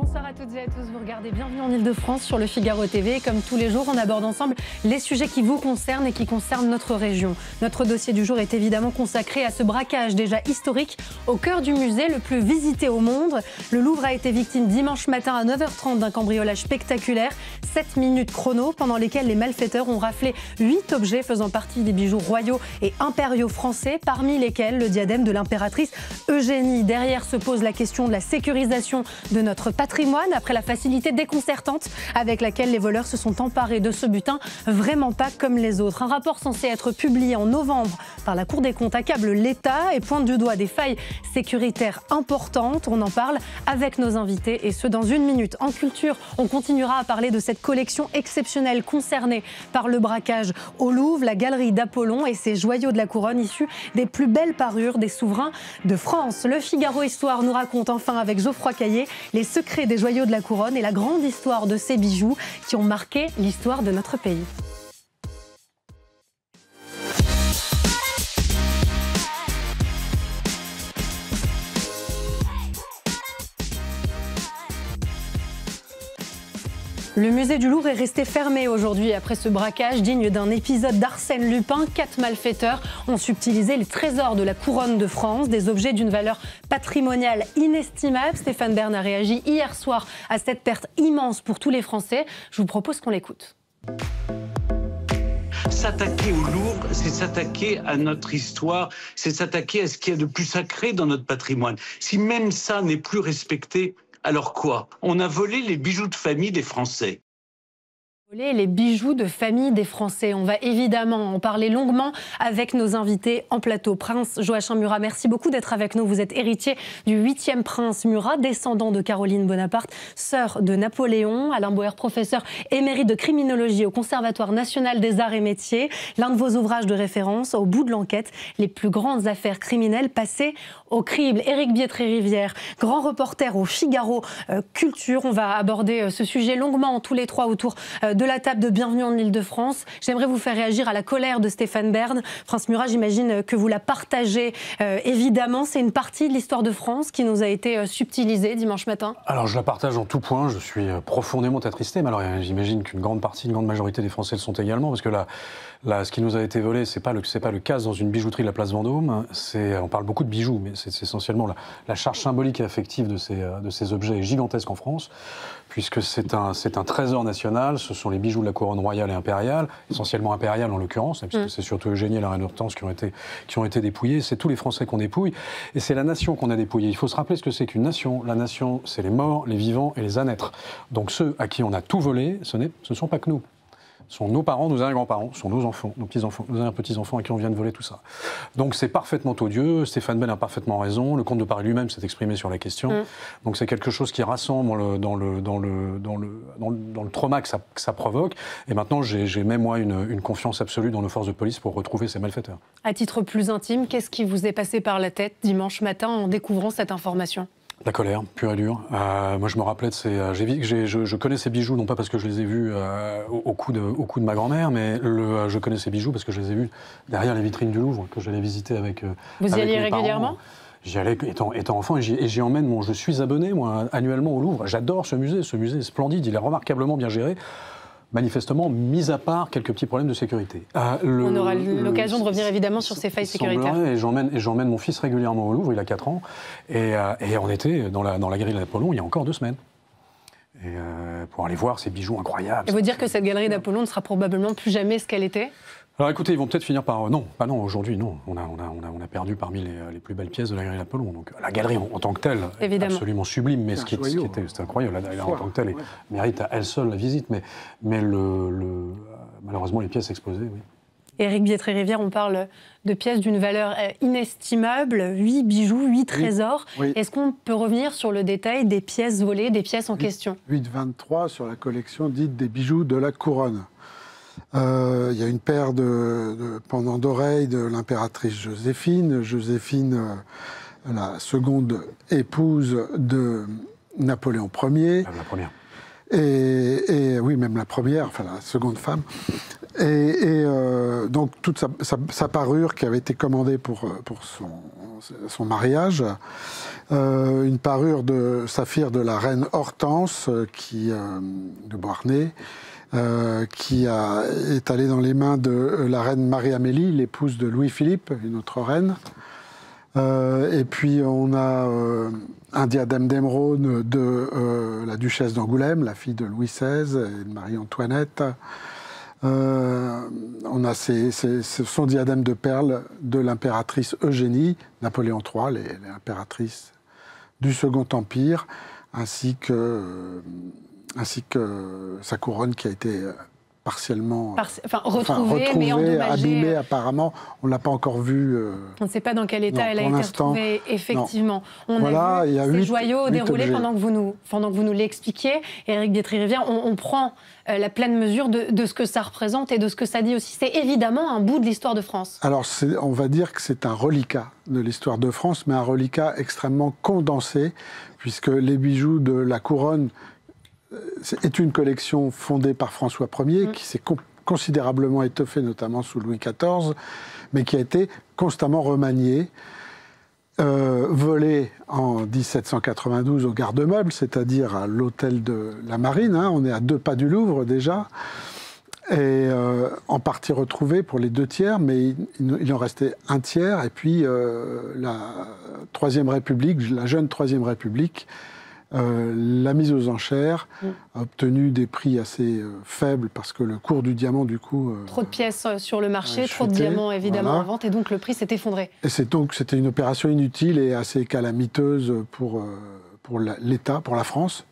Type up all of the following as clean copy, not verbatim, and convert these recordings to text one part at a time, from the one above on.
Bonsoir à toutes et à tous, vous regardez Bienvenue en Ile-de-France sur le Figaro TV. Comme tous les jours, on aborde ensemble les sujets qui vous concernent et qui concernent notre région. Notre dossier du jour est évidemment consacré à ce braquage déjà historique au cœur du musée le plus visité au monde. Le Louvre a été victime dimanche matin à 9h30 d'un cambriolage spectaculaire. 7 minutes chrono pendant lesquelles les malfaiteurs ont raflé 8 objets faisant partie des bijoux royaux et impériaux français, parmi lesquels le diadème de l'impératrice Eugénie. Derrière se pose la question de la sécurisation de notre patrimoine après la facilité déconcertante avec laquelle les voleurs se sont emparés de ce butin, vraiment pas comme les autres. Un rapport censé être publié en novembre par la Cour des comptes accable l'État et pointe du doigt des failles sécuritaires importantes. On en parle avec nos invités et ce dans une minute. En culture, on continuera à parler de cette collection exceptionnelle concernée par le braquage au Louvre, la galerie d'Apollon et ses joyaux de la couronne issus des plus belles parures des souverains de France. Le Figaro Histoire nous raconte enfin avec Geoffroy Caillé les secrets des joyaux de la couronne et la grande histoire de ces bijoux qui ont marqué l'histoire de notre pays. Le musée du Louvre est resté fermé aujourd'hui après ce braquage digne d'un épisode d'Arsène Lupin. 4 malfaiteurs ont subtilisé les trésors de la couronne de France, des objets d'une valeur patrimoniale inestimable. Stéphane Bern a réagi hier soir à cette perte immense pour tous les Français. Je vous propose qu'on l'écoute. S'attaquer au Louvre, c'est s'attaquer à notre histoire, c'est s'attaquer à ce qu'il y a de plus sacré dans notre patrimoine. Si même ça n'est plus respecté, alors quoi? On a volé les bijoux de famille des Français. Les bijoux de famille des Français. On va évidemment en parler longuement avec nos invités en plateau. Prince Joachim Murat, merci beaucoup d'être avec nous. Vous êtes héritier du 8e prince Murat, descendant de Caroline Bonaparte, sœur de Napoléon. Alain Boer, professeur émérite de criminologie au Conservatoire national des arts et métiers. L'un de vos ouvrages de référence, Au bout de l'enquête, les plus grandes affaires criminelles passées au crible. Éric Biétré-Rivière, grand reporter au Figaro Culture. On va aborder ce sujet longuement tous les trois autour de la table de Bienvenue en Ile-de-France. J'aimerais vous faire réagir à la colère de Stéphane Bern. Prince Murat, j'imagine que vous la partagez évidemment. C'est une partie de l'histoire de France qui nous a été subtilisée dimanche matin. Alors je la partage en tout point. Je suis profondément attristé. Mais alors j'imagine qu'une grande partie, une grande majorité des Français le sont également. Parce que là, ce qui nous a été volé, c'est pas le casse dans une bijouterie de la place Vendôme. On parle beaucoup de bijoux, mais c'est essentiellement la charge symbolique et affective de ces objets est gigantesque en France, puisque c'est un trésor national. Ce sont les bijoux de la couronne royale et impériale, essentiellement impériale en l'occurrence, puisque c'est surtout Eugénie et la reine Hortense qui ont été dépouillés. C'est tous les Français qu'on dépouille, et c'est la nation qu'on a dépouillée. Il faut se rappeler ce que c'est qu'une nation. La nation, c'est les morts, les vivants et les à naître. Donc ceux à qui on a tout volé, ce ne sont pas que nous. Ce sont nos parents, nos arrière-grands-parents, ce sont nos enfants, nos petits-enfants, nos arrière-petits-enfants à qui on vient de voler tout ça. Donc c'est parfaitement odieux, Stéphane Bern a parfaitement raison, le comte de Paris lui-même s'est exprimé sur la question. Donc c'est quelque chose qui rassemble dans le trauma que ça provoque. Et maintenant j'ai même moi une confiance absolue dans nos forces de police pour retrouver ces malfaiteurs. À titre plus intime, qu'est-ce qui vous est passé par la tête dimanche matin en découvrant cette information ? La colère, pure et dure. Moi, je me rappelais de je connais ces bijoux, non pas parce que je les ai vus au cou de ma grand-mère, mais je connais ces bijoux parce que je les ai vus derrière les vitrines du Louvre, que j'allais visiter avec Vous y alliez régulièrement ? J'y allais étant enfant et j'y emmène. Je suis abonné, moi, annuellement au Louvre. J'adore ce musée est splendide, il est remarquablement bien géré. Manifestement, mis à part quelques petits problèmes de sécurité. On aura l'occasion de revenir évidemment sur ces failles sécuritaires. Et j'emmène mon fils régulièrement au Louvre, il a 4 ans, et on était dans la galerie d'Apollon il y a encore 2 semaines. Et pour aller voir ces bijoux incroyables. Et vous dire que cette galerie d'Apollon ne sera probablement plus jamais ce qu'elle était ? Alors écoutez, ils vont peut-être finir par... Non, aujourd'hui, non. On a perdu parmi les plus belles pièces de la galerie d'Apollon. Donc la galerie en tant que telle, est absolument sublime, mais c'était incroyable. La galerie en tant que telle mérite à elle seule la visite, mais malheureusement les pièces exposées, oui. Éric Biétré-Rivière, on parle de pièces d'une valeur inestimable, 8 bijoux, 8 trésors. Oui. Est-ce qu'on peut revenir sur le détail des pièces volées, des pièces en question ? 8,23 sur la collection dite des bijoux de la couronne. Il y a une paire de pendants d'oreilles de l'impératrice Joséphine. Joséphine, la seconde épouse de Napoléon Ier. La première. Et oui, même la première, enfin la seconde femme. Donc toute sa parure qui avait été commandée pour son mariage. une parure de saphir de la reine Hortense de Beauharnais, qui est allée dans les mains de la reine Marie-Amélie, l'épouse de Louis-Philippe, une autre reine. Et puis on a un diadème d'émeraude de la duchesse d'Angoulême, la fille de Louis XVI et de Marie-Antoinette. On a son diadème de perles de l'impératrice Eugénie, Napoléon III, l'impératrice du Second Empire, ainsi que sa couronne qui a été partiellement retrouvée, mais endommagée. Abîmée apparemment. On ne l'a pas encore vue. On ne sait pas dans quel état elle a été retrouvée, effectivement. On a vu ces 8 joyaux déroulés pendant que vous nous l'expliquiez. Éric Détry-Rivière, on prend la pleine mesure de ce que ça représente et de ce que ça dit aussi. C'est évidemment un bout de l'histoire de France. Alors, on va dire que c'est un reliquat de l'histoire de France, mais un reliquat extrêmement condensé, puisque les bijoux de la couronne est une collection fondée par François Ier, qui s'est considérablement étoffée, notamment sous Louis XIV, mais qui a été constamment remaniée, volée en 1792 au garde-meuble, c'est-à-dire à l'hôtel de la Marine, on est à 2 pas du Louvre déjà, et en partie retrouvée pour les 2 tiers, mais il en restait 1 tiers, et puis la Troisième République, la jeune Troisième République, la mise aux enchères a obtenu des prix assez faibles parce que le cours du diamant, du coup... trop de pièces sur le marché, trop de diamants évidemment en vente, et donc le prix s'est effondré. Et c'était une opération inutile et assez calamiteuse pour l'État, pour la France.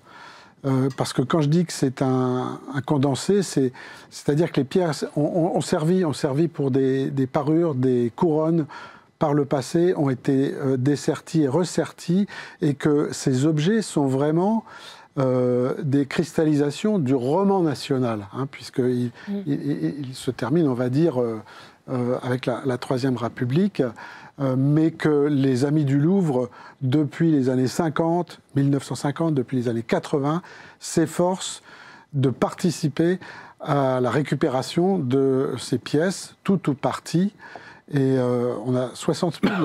Parce que quand je dis que c'est un condensé, c'est-à-dire que les pierres ont servi pour des parures, des couronnes, par le passé, ont été dessertis et ressertis, et que ces objets sont vraiment des cristallisations du roman national, puisqu'il se termine, on va dire, avec la Troisième République, mais que les Amis du Louvre, depuis les années 50, 1950, depuis les années 80, s'efforcent de participer à la récupération de ces pièces, toutes ou parties. Et on a 60 000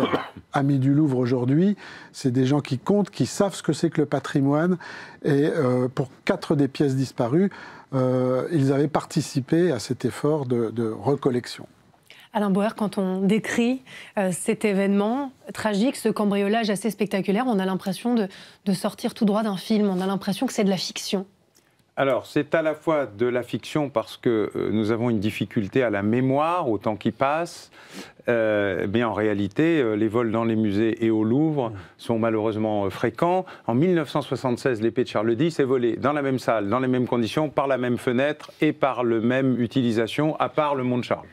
Amis du Louvre aujourd'hui. C'est des gens qui comptent, qui savent ce que c'est que le patrimoine. Et pour 4 des pièces disparues, ils avaient participé à cet effort de recollection. Alain Bauer, quand on décrit cet événement tragique, ce cambriolage assez spectaculaire, on a l'impression de sortir tout droit d'un film. On a l'impression que c'est de la fiction. Alors, c'est à la fois de la fiction parce que nous avons une difficulté à la mémoire, au temps qui passe. Mais en réalité, les vols dans les musées et au Louvre sont malheureusement fréquents. En 1976, l'épée de Charles X est volée dans la même salle, dans les mêmes conditions, par la même fenêtre et par la même utilisation, à part le Mont Charles.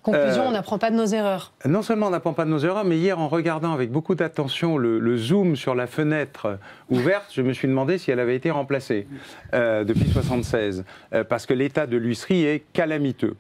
Conclusion, on n'apprend pas de nos erreurs. Non seulement on n'apprend pas de nos erreurs, mais hier, en regardant avec beaucoup d'attention le zoom sur la fenêtre ouverte, je me suis demandé si elle avait été remplacée depuis 1976, parce que l'état de l'huisserie est calamiteux.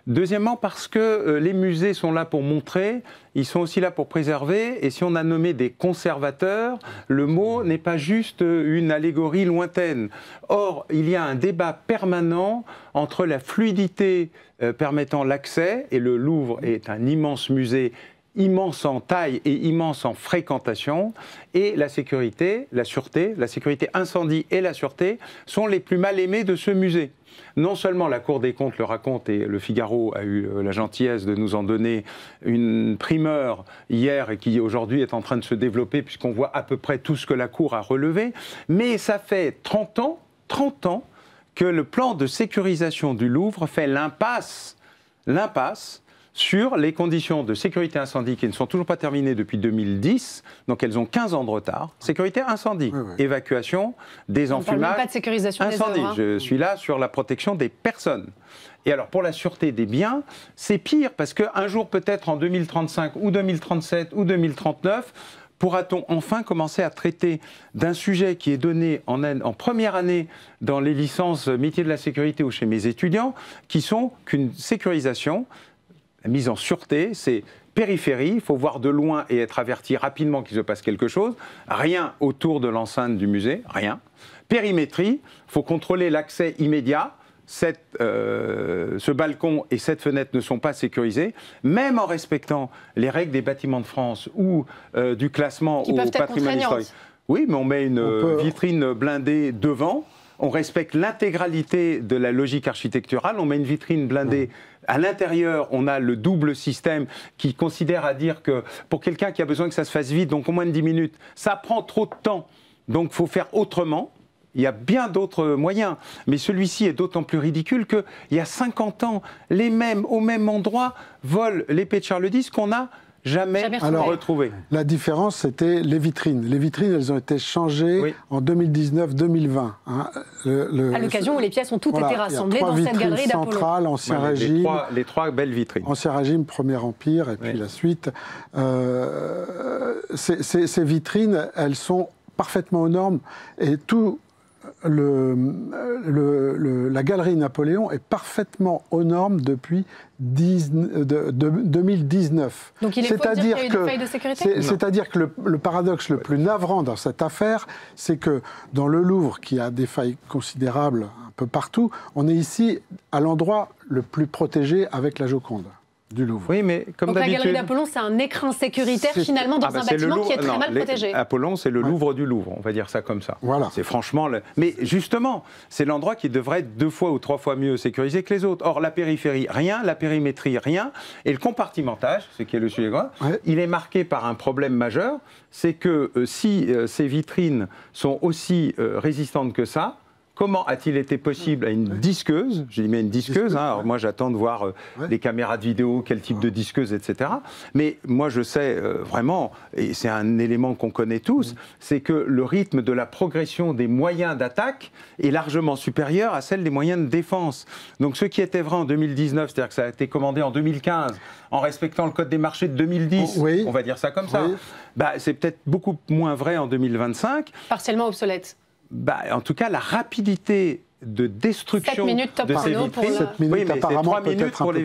Deuxièmement, parce que les musées sont là pour montrer, ils sont aussi là pour préserver, et si on a nommé des conservateurs, le mot n'est pas juste une allégorie lointaine. Or, il y a un débat permanent entre la fluidité permettant l'accès, et le Louvre est un immense musée, immense en taille et immense en fréquentation, et la sécurité, la sûreté, la sécurité incendie et la sûreté sont les plus mal aimés de ce musée. Non seulement la Cour des comptes le raconte, et le Figaro a eu la gentillesse de nous en donner une primeur hier et qui aujourd'hui est en train de se développer puisqu'on voit à peu près tout ce que la Cour a relevé, mais ça fait 30 ans que le plan de sécurisation du Louvre fait l'impasse sur les conditions de sécurité incendie qui ne sont toujours pas terminées depuis 2010, donc elles ont 15 ans de retard. Sécurité incendie, évacuation, désenfumage, on ne parle même pas de sécurisation incendie. Des œuvres, Je suis là sur la protection des personnes. Et alors pour la sûreté des biens, c'est pire parce qu'un jour peut-être en 2035 ou 2037 ou 2039, pourra-t-on enfin commencer à traiter d'un sujet qui est donné en première année dans les licences métiers de la sécurité ou chez mes étudiants, qui sont qu'une sécurisation. La mise en sûreté, c'est périphérie, il faut voir de loin et être averti rapidement qu'il se passe quelque chose. Rien autour de l'enceinte du musée, rien. Périmétrie, il faut contrôler l'accès immédiat. ce balcon et cette fenêtre ne sont pas sécurisés, même en respectant les règles des bâtiments de France ou du classement au patrimoine historique. Oui, mais on met une vitrine blindée devant, on respecte l'intégralité de la logique architecturale, on met une vitrine blindée à l'intérieur, on a le double système qui considère à dire que pour quelqu'un qui a besoin que ça se fasse vite, donc en moins de 10 minutes, ça prend trop de temps, donc il faut faire autrement. Il y a bien d'autres moyens, mais celui-ci est d'autant plus ridicule qu'il y a 50 ans, les mêmes, au même endroit, volent l'épée de Charles X qu'on n'a jamais retrouvé. La différence, c'était les vitrines. Les vitrines, elles ont été changées en 2019-2020. Hein. À l'occasion où les pièces ont toutes été rassemblées dans cette galerie d'Apollon. Centrale, Ancien Régime. Les trois belles vitrines. Ancien Régime, Premier Empire, et puis la suite. Ces vitrines, elles sont parfaitement aux normes, et tout... la galerie Napoléon est parfaitement aux normes depuis 2019. Donc il est faux de dire qu'il y a eu une faille de sécurité ? C'est-à-dire que le paradoxe le plus navrant dans cette affaire, c'est que dans le Louvre, qui a des failles considérables un peu partout, on est ici à l'endroit le plus protégé avec la Joconde du Louvre. Oui, mais comme d'habitude... la galerie d'Apollon, c'est un écrin sécuritaire finalement dans un bâtiment qui est très mal protégé. Apollon, c'est le Louvre du Louvre, on va dire ça comme ça. Voilà. C'est franchement... Mais justement, c'est l'endroit qui devrait être 2 fois ou 3 fois mieux sécurisé que les autres. Or, la périphérie, rien, la périmétrie, rien, et le compartimentage, ce qui est le sujet grave, il est marqué par un problème majeur, c'est que si ces vitrines sont aussi résistantes que ça, comment a-t-il été possible à une disqueuse, j'ai dit mais une disqueuse, hein, alors moi j'attends de voir les caméras de vidéo, quel type de disqueuse, etc. Mais moi je sais vraiment, et c'est un élément qu'on connaît tous, c'est que le rythme de la progression des moyens d'attaque est largement supérieur à celle des moyens de défense. Donc ce qui était vrai en 2019, c'est-à-dire que ça a été commandé en 2015, en respectant le code des marchés de 2010, on va dire ça comme ça, bah, c'est peut-être beaucoup moins vrai en 2025. Partiellement obsolète. Bah, en tout cas, la rapidité de destruction 7 minutes top de ces vitrines, pour 7 minutes, oui, apparemment,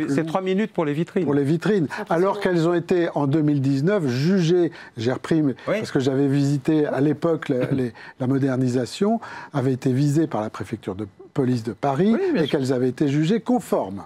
c'est 3 minutes pour les vitrines. Pour les vitrines, alors qu'elles ont été en 2019 jugées, j'ai repris, parce que j'avais visité à l'époque la modernisation, avait été visée par la préfecture de police de Paris, et qu'elles avaient été jugées conformes.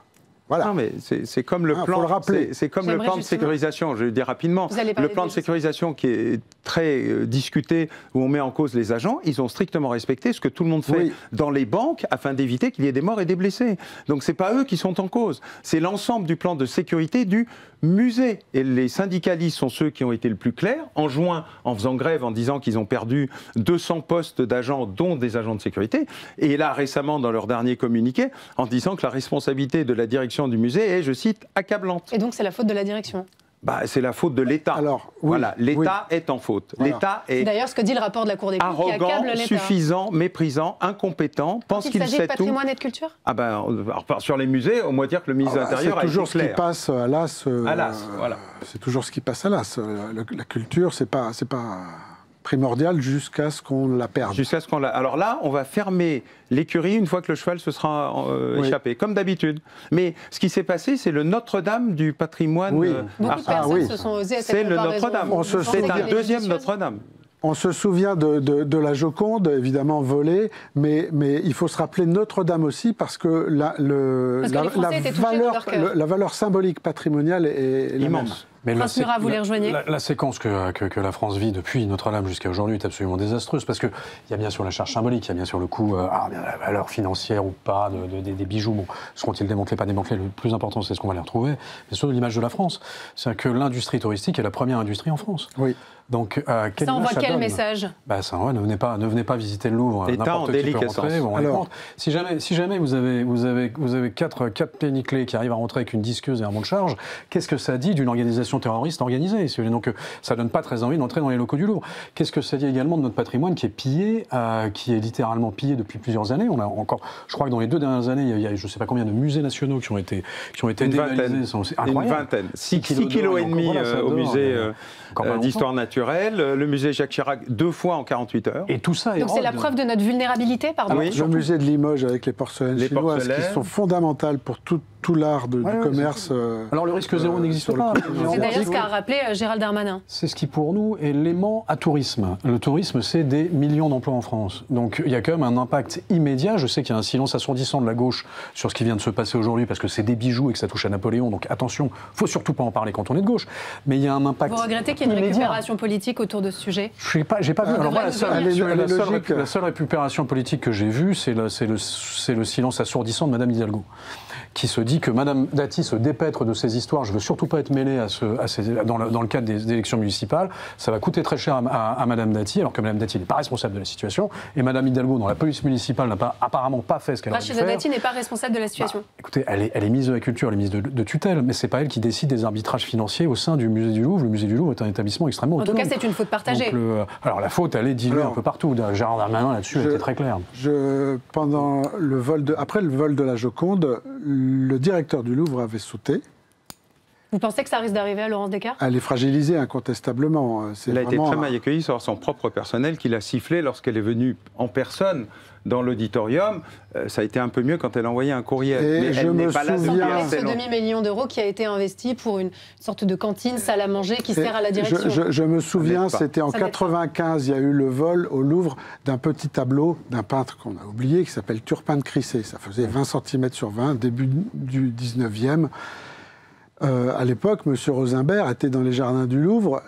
Voilà. Non, mais c'est comme le plan. C'est comme le plan de sécurisation. Je vais le dire rapidement. Le plan de sécurisation qui est très discuté, où on met en cause les agents, ils ont strictement respecté ce que tout le monde fait dans les banques afin d'éviter qu'il y ait des morts et des blessés. Donc c'est pas eux qui sont en cause. C'est l'ensemble du plan de sécurité du musée. Et les syndicalistes sont ceux qui ont été le plus clairs. En juin, en faisant grève, en disant qu'ils ont perdu 200 postes d'agents, dont des agents de sécurité. Et là, récemment, dans leur dernier communiqué, en disant que la responsabilité de la direction du musée est, je cite, accablante. Et donc c'est la faute de la direction ? Bah, c'est la faute de l'État. Alors, voilà, l'État est en faute. Voilà. L'État est d'ailleurs ce que dit le rapport de la Cour des comptes, arrogant, qui accable l'État. suffisant, méprisant, incompétent, pense qu'il sait tout. Il s'agit de patrimoine et de culture ? Ah ben, alors, sur les musées, on va dire que le ministre de l'Intérieur a été clair. C'est toujours ce qui passe à l'as. Voilà. C'est toujours ce qui passe à l'as. La culture, c'est pas primordial jusqu'à ce qu'on la perde. Jusqu'à ce qu'on la... Alors là, on va fermer l'écurie une fois que le cheval se sera échappé, comme d'habitude. Mais ce qui s'est passé, c'est le Notre-Dame du patrimoine. Beaucoup de personnes se sont osées à cette comparaison. C'est le Notre-Dame. C'est un deuxième Notre-Dame. On se souvient de la Joconde, évidemment volée, mais il faut se rappeler Notre-Dame aussi, parce que la valeur symbolique patrimoniale est immense. Mais Prince Murat, vous les rejoignez ? La séquence que la France vit depuis Notre-Dame jusqu'à aujourd'hui est absolument désastreuse, parce qu'il y a bien sûr la charge symbolique, il y a bien sûr le coût, la valeur financière ou pas des bijoux. Bon, seront-ils démantelés, pas démantelés ? Le plus important, c'est ce qu'on va les retrouver. Mais surtout l'image de la France. C'est que l'industrie touristique est la première industrie en France. Oui. Donc, ça envoie quel message ? Ça envoie, ne venez pas visiter le Louvre. N'importe qui peut rentrer. Bon, alors, si jamais vous avez quatre péniclés qui arrivent à rentrer avec une disqueuse et un monte de charge, qu'est-ce que ça dit d'une organisation terroriste organisée ? Donc, ça donne pas très envie d'entrer dans les locaux du Louvre. Qu'est-ce que ça dit également de notre patrimoine qui est pillé, qui est littéralement pillé depuis plusieurs années ? On a encore, je crois que dans les 2 dernières années, il y a je sais pas combien de musées nationaux qui ont été dévalisés. Une vingtaine. 6,5 kg au musée d'histoire naturelle. culturel, le musée Jacques Chirac 2 fois en 48 heures. Et tout ça est Donc c'est la preuve de notre vulnérabilité, pardon. Oui. Le musée de Limoges avec les porcelaines chinoises qui sont fondamentales pour tout l'art du commerce. Alors le risque zéro n'existe pas. C'est d'ailleurs ce qu'a rappelé Gérald Darmanin. C'est ce qui pour nous est l'aimant à tourisme. Le tourisme, c'est des millions d'emplois en France. Donc il y a quand même un impact immédiat. Je sais qu'il y a un silence assourdissant de la gauche sur ce qui vient de se passer aujourd'hui parce que c'est des bijoux et que ça touche à Napoléon. Donc attention, faut surtout pas en parler quand on est de gauche. Mais il y a un impact. Vous regrettez qu'il y ait une récupération politique autour de ce sujet? J'ai pas vu. Alors moi, la seule récupération politique que j'ai vue, c'est le silence assourdissant de Madame Hidalgo, qui se dit que Madame Dati se dépêtre de ces histoires. Je veux surtout pas être mêlé dans le cadre des élections municipales. Ça va coûter très cher à Madame Dati, alors que Madame Dati n'est pas responsable de la situation. Et Madame Hidalgo, dans la police municipale, n'a apparemment pas fait ce qu'elle aurait dû faire. Rachida Dati n'est pas responsable de la situation. Écoutez, elle est ministre de la Culture, elle est ministre de tutelle, mais c'est pas elle qui décide des arbitrages financiers au sein du musée du Louvre. Le musée du Louvre est un établissement extrêmement autonome. En tout cas, c'est une faute partagée. Donc, alors la faute, elle est diluée un peu partout. Gérard Darmanin là-dessus était très clair. Après le vol de la Joconde, le directeur du Louvre avait sauté. Vous pensez que ça risque d'arriver à Laurence Descartes? Elle est fragilisée incontestablement. Elle a été très mal accueillie sur son propre personnel qui l'a sifflé lorsqu'elle est venue en personne dans l'auditorium. Ça a été un peu mieux quand elle a envoyé un courriel. Mais elle n'est pas là. Sans parler de ce demi-million d'euros qui a été investi pour une sorte de cantine, salle à manger qui sert à la direction. Je me souviens, c'était en 95, il y a eu le vol au Louvre d'un petit tableau d'un peintre qu'on a oublié qui s'appelle Turpin de Crissé. Ça faisait 20 cm sur 20, début du 19e. À l'époque, M. Rosenberg était dans les jardins du Louvre,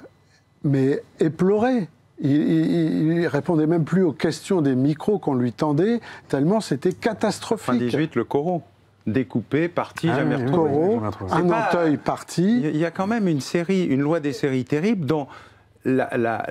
mais éploré. Il répondait même plus aux questions des micros qu'on lui tendait, tellement c'était catastrophique. Fin 18, le Corot. Découpé, parti, jamais retrouvé. Corot, un Nanteuil parti. Il y a quand même une loi des séries terrible dont la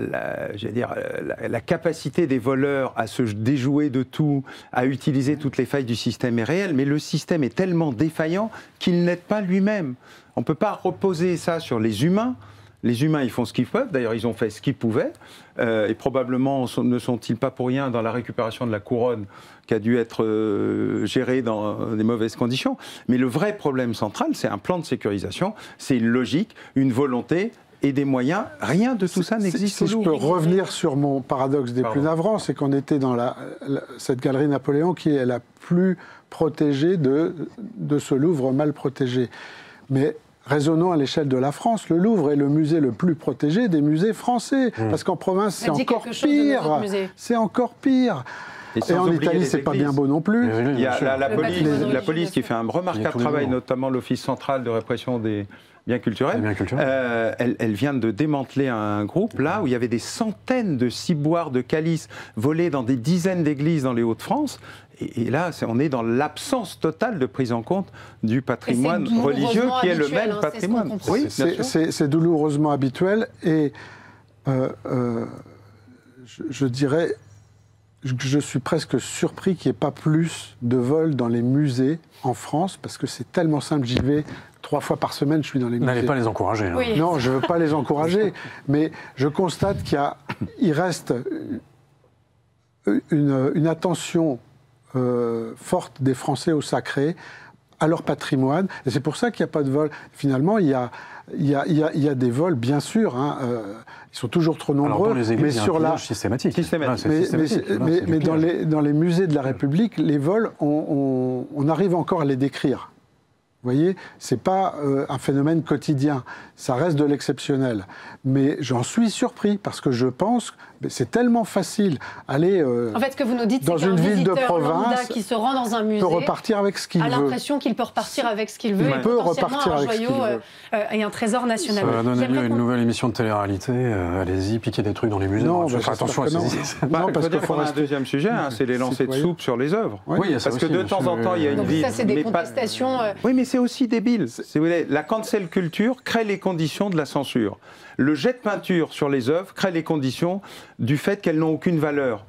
capacité des voleurs à se déjouer de tout, à utiliser toutes les failles du système est réelle, mais le système est tellement défaillant qu'il n'aide pas lui-même. On ne peut pas reposer ça sur les humains. Les humains, ils font ce qu'ils peuvent. D'ailleurs, ils ont fait ce qu'ils pouvaient. Et probablement ne sont-ils pas pour rien dans la récupération de la couronne qui a dû être gérée dans des mauvaises conditions. Mais le vrai problème central, c'est un plan de sécurisation, c'est une logique, une volonté et des moyens. Rien de tout ça n'existe au Louvre. Si je peux revenir sur mon paradoxe des plus navrants, c'est qu'on était dans cette galerie Napoléon qui est la plus protégée de ce Louvre mal protégé. Mais raisonnons à l'échelle de la France. Le Louvre est le musée le plus protégé des musées français. Parce qu'en province, c'est encore pire. C'est encore pire. Et en Italie, c'est pas bien beau non plus. Il y a la police qui fait un remarquable travail, notamment l'Office central de répression des biens culturels. Elle vient de démanteler un groupe là où il y avait des centaines de ciboires de calices volés dans des dizaines d'églises dans les Hauts-de-France. Et là, on est dans l'absence totale de prise en compte du patrimoine religieux qui est le même patrimoine. Oui, c'est douloureusement habituel. Et je dirais, je suis presque surpris qu'il n'y ait pas plus de vols dans les musées en France, parce que c'est tellement simple. J'y vais 3 fois par semaine, je suis dans les musées. N'allez pas les encourager. Hein. Oui. Non, je ne veux pas les encourager, mais je constate qu'il reste une attention forte des Français au sacré, à leur patrimoine, et c'est pour ça qu'il n'y a pas de vol. Finalement, il y a des vols, bien sûr, hein, ils sont toujours trop nombreux. Alors, dans les églises, mais sur la systématique. Mais dans les musées de la République, les vols, on arrive encore à les décrire. Vous voyez, c'est pas un phénomène quotidien, ça reste de l'exceptionnel. Mais j'en suis surpris parce que je pense que c'est tellement facile aller en fait, ce que vous nous dites, dans une ville de province qui se rend dans un musée peut repartir avec ce qu'il veut. A l'impression qu'il peut repartir avec ce qu'il veut. Il peut repartir avec ce qu'il veut. Et un trésor national. Ça va donner lieu à une nouvelle émission de télé-réalité. Allez-y, piquez des trucs dans les musées. Non, faire attention à ces idées. Non, parce qu'il faut un deuxième sujet, c'est les lancers de soupe sur les œuvres. Oui, parce que de temps en temps, il y a une ville. Ça, c'est des contestations. Oui, mais c'est aussi débile. Si vous voulez, la cancel culture crée les conditions de la censure. Le jet de peinture sur les œuvres crée les conditions du fait qu'elles n'ont aucune valeur.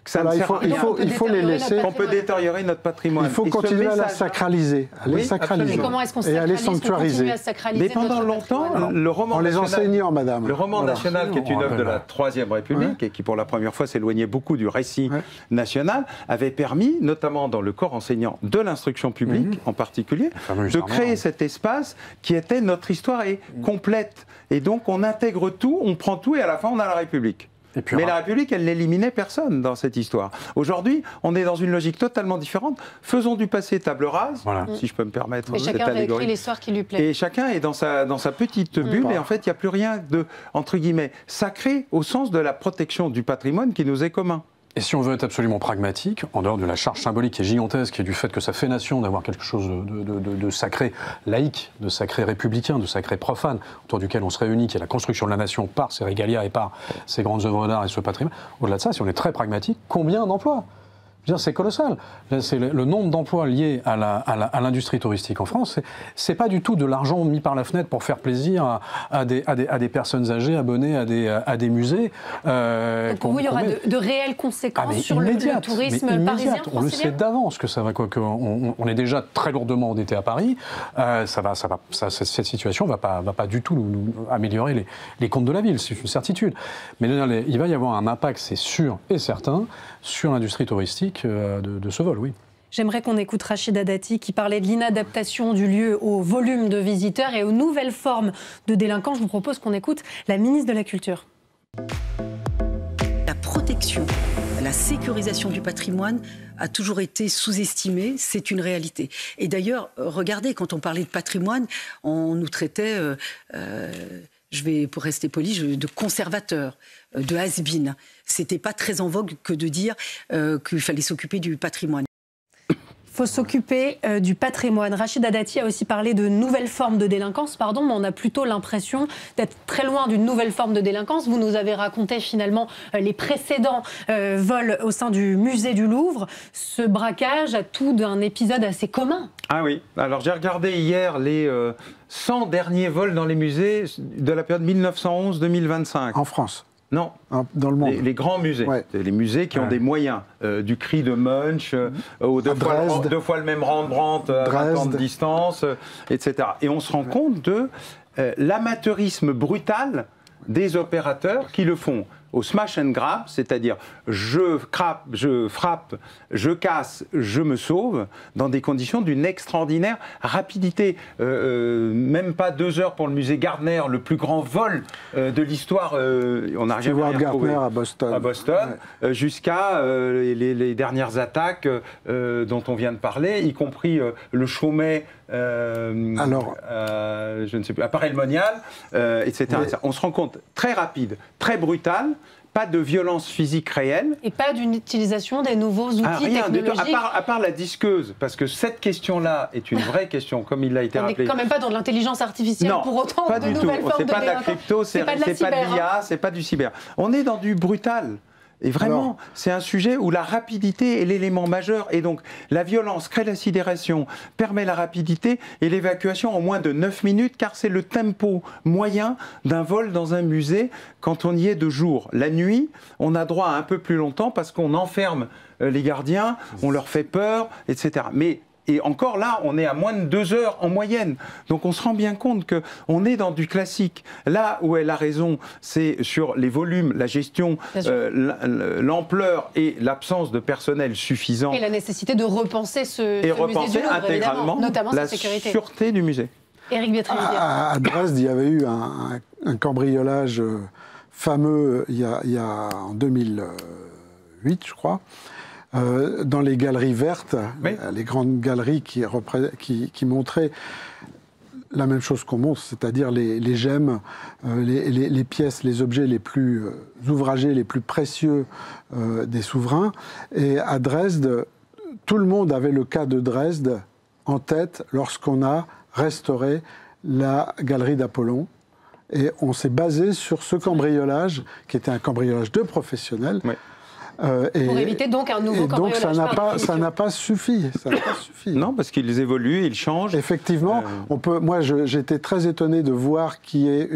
que ça ne sert à rien. Il faut les laisser. On peut détériorer notre patrimoine. Il faut continuer à la sacraliser, Et comment est-ce qu'on sanctuariser à sacraliser? Mais pendant longtemps, le roman en les enseignant, madame. Le roman national, qui est une œuvre de la Troisième République et qui, pour la première fois, s'éloignait beaucoup du récit national, avait permis, notamment dans le corps enseignant de l'instruction publique en particulier, de créer cet espace qui était notre histoire est complète. Et donc, on intègre tout, on prend tout et à la fin, on a la République. Mais la République, elle n'éliminait personne dans cette histoire. Aujourd'hui, on est dans une logique totalement différente. Faisons du passé table rase, si je peux me permettre cette allégorie. Et chacun va écrire l'histoire qui lui plaît. Et chacun est dans sa petite bulle, et en fait, il n'y a plus rien de, entre guillemets, sacré au sens de la protection du patrimoine qui nous est commun. Et si on veut être absolument pragmatique, en dehors de la charge symbolique qui est gigantesque et du fait que ça fait nation d'avoir quelque chose de sacré laïque, de sacré républicain, de sacré profane, autour duquel on se réunit, qui est la construction de la nation par ses régalias et par ses grandes œuvres d'art et ce patrimoine, au-delà de ça, si on est très pragmatique, combien d'emplois ? C'est colossal. C'est le nombre d'emplois liés à l'industrie touristique en France. C'est pas du tout de l'argent mis par la fenêtre pour faire plaisir à des personnes âgées abonnées à des musées. Donc pour vous, il y aura de réelles conséquences sur le tourisme parisien. On le sait d'avance que ça va. On est déjà très lourdement endetté à Paris. Cette situation va pas du tout nous améliorer les comptes de la ville. C'est une certitude. Mais il va y avoir un impact, c'est sûr et certain, sur l'industrie touristique de ce vol, oui. J'aimerais qu'on écoute Rachida Dati qui parlait de l'inadaptation du lieu au volume de visiteurs et aux nouvelles formes de délinquants. Je vous propose qu'on écoute la ministre de la Culture. La protection, la sécurisation du patrimoine a toujours été sous-estimée, c'est une réalité. Et d'ailleurs, regardez, quand on parlait de patrimoine, on nous traitait... pour rester poli, de conservateur, de has-been. C'était pas très en vogue que de dire qu'il fallait s'occuper du patrimoine. Il faut s'occuper du patrimoine. Rachida Dati a aussi parlé de nouvelles formes de délinquance, mais on a plutôt l'impression d'être très loin d'une nouvelle forme de délinquance. Vous nous avez raconté finalement les précédents vols au sein du musée du Louvre. Ce braquage a tout d'un épisode assez commun. Ah oui, alors j'ai regardé hier les 100 derniers vols dans les musées de la période 1911-2025. En France? Non. Dans le monde. Les grands musées. Ouais. Les musées qui ont des moyens. Du cri de Munch, deux fois le même Rembrandt à 20 ans de distance, etc. Et on se rend compte de l'amateurisme brutal des opérateurs qui le font au smash and grab, c'est-à-dire je frappe, je casse, je me sauve, dans des conditions d'une extraordinaire rapidité. Même pas 2 heures pour le musée Gardner, le plus grand vol de l'histoire. On n'a rien retrouvé à Boston. Jusqu'à les dernières attaques dont on vient de parler, y compris le Chaumet, je ne sais plus, à Paray-le-Monial, etc. On se rend compte, très rapide, très brutal, pas de violence physique réelle. Et pas d'une utilisation des nouveaux outils technologiques. À part la disqueuse, parce que cette question-là est une vraie question, comme il l'a été rappelé. On n'est quand même pas dans de l'intelligence artificielle pour autant. Pas du tout. C'est pas de la crypto, c'est pas de l'IA, c'est pas du cyber. On est dans du brutal. Et vraiment, c'est un sujet où la rapidité est l'élément majeur. Et donc, la violence crée la sidération, permet la rapidité et l'évacuation en moins de 9 minutes, car c'est le tempo moyen d'un vol dans un musée quand on y est de jour. La nuit, on a droit à un peu plus longtemps parce qu'on enferme les gardiens, on leur fait peur, etc. Et encore là, on est à moins de 2 heures en moyenne. Donc on se rend bien compte qu'on est dans du classique. Là où elle a raison, c'est sur les volumes, la gestion, l'ampleur et l'absence de personnel suffisant. Et la nécessité de repenser ce musée du Louvre, intégralement notamment la sécurité. Sûreté du musée. Éric Biétry. À Dresde, il y avait eu un cambriolage fameux en 2008, je crois. Dans les galeries vertes, les grandes galeries qui montraient la même chose qu'on montre, c'est-à-dire les gemmes, les pièces, les objets les plus ouvragés, les plus précieux des souverains. Et à Dresde, tout le monde avait le cas de Dresde en tête lorsqu'on a restauré la galerie d'Apollon. Et on s'est basé sur ce cambriolage, qui était un cambriolage de professionnels. Oui. Pour éviter donc un nouveau cambriolage. Donc ça n'a pas suffi. Non, parce qu'ils évoluent, ils changent. Effectivement, moi j'étais très étonné de voir qu'il y ait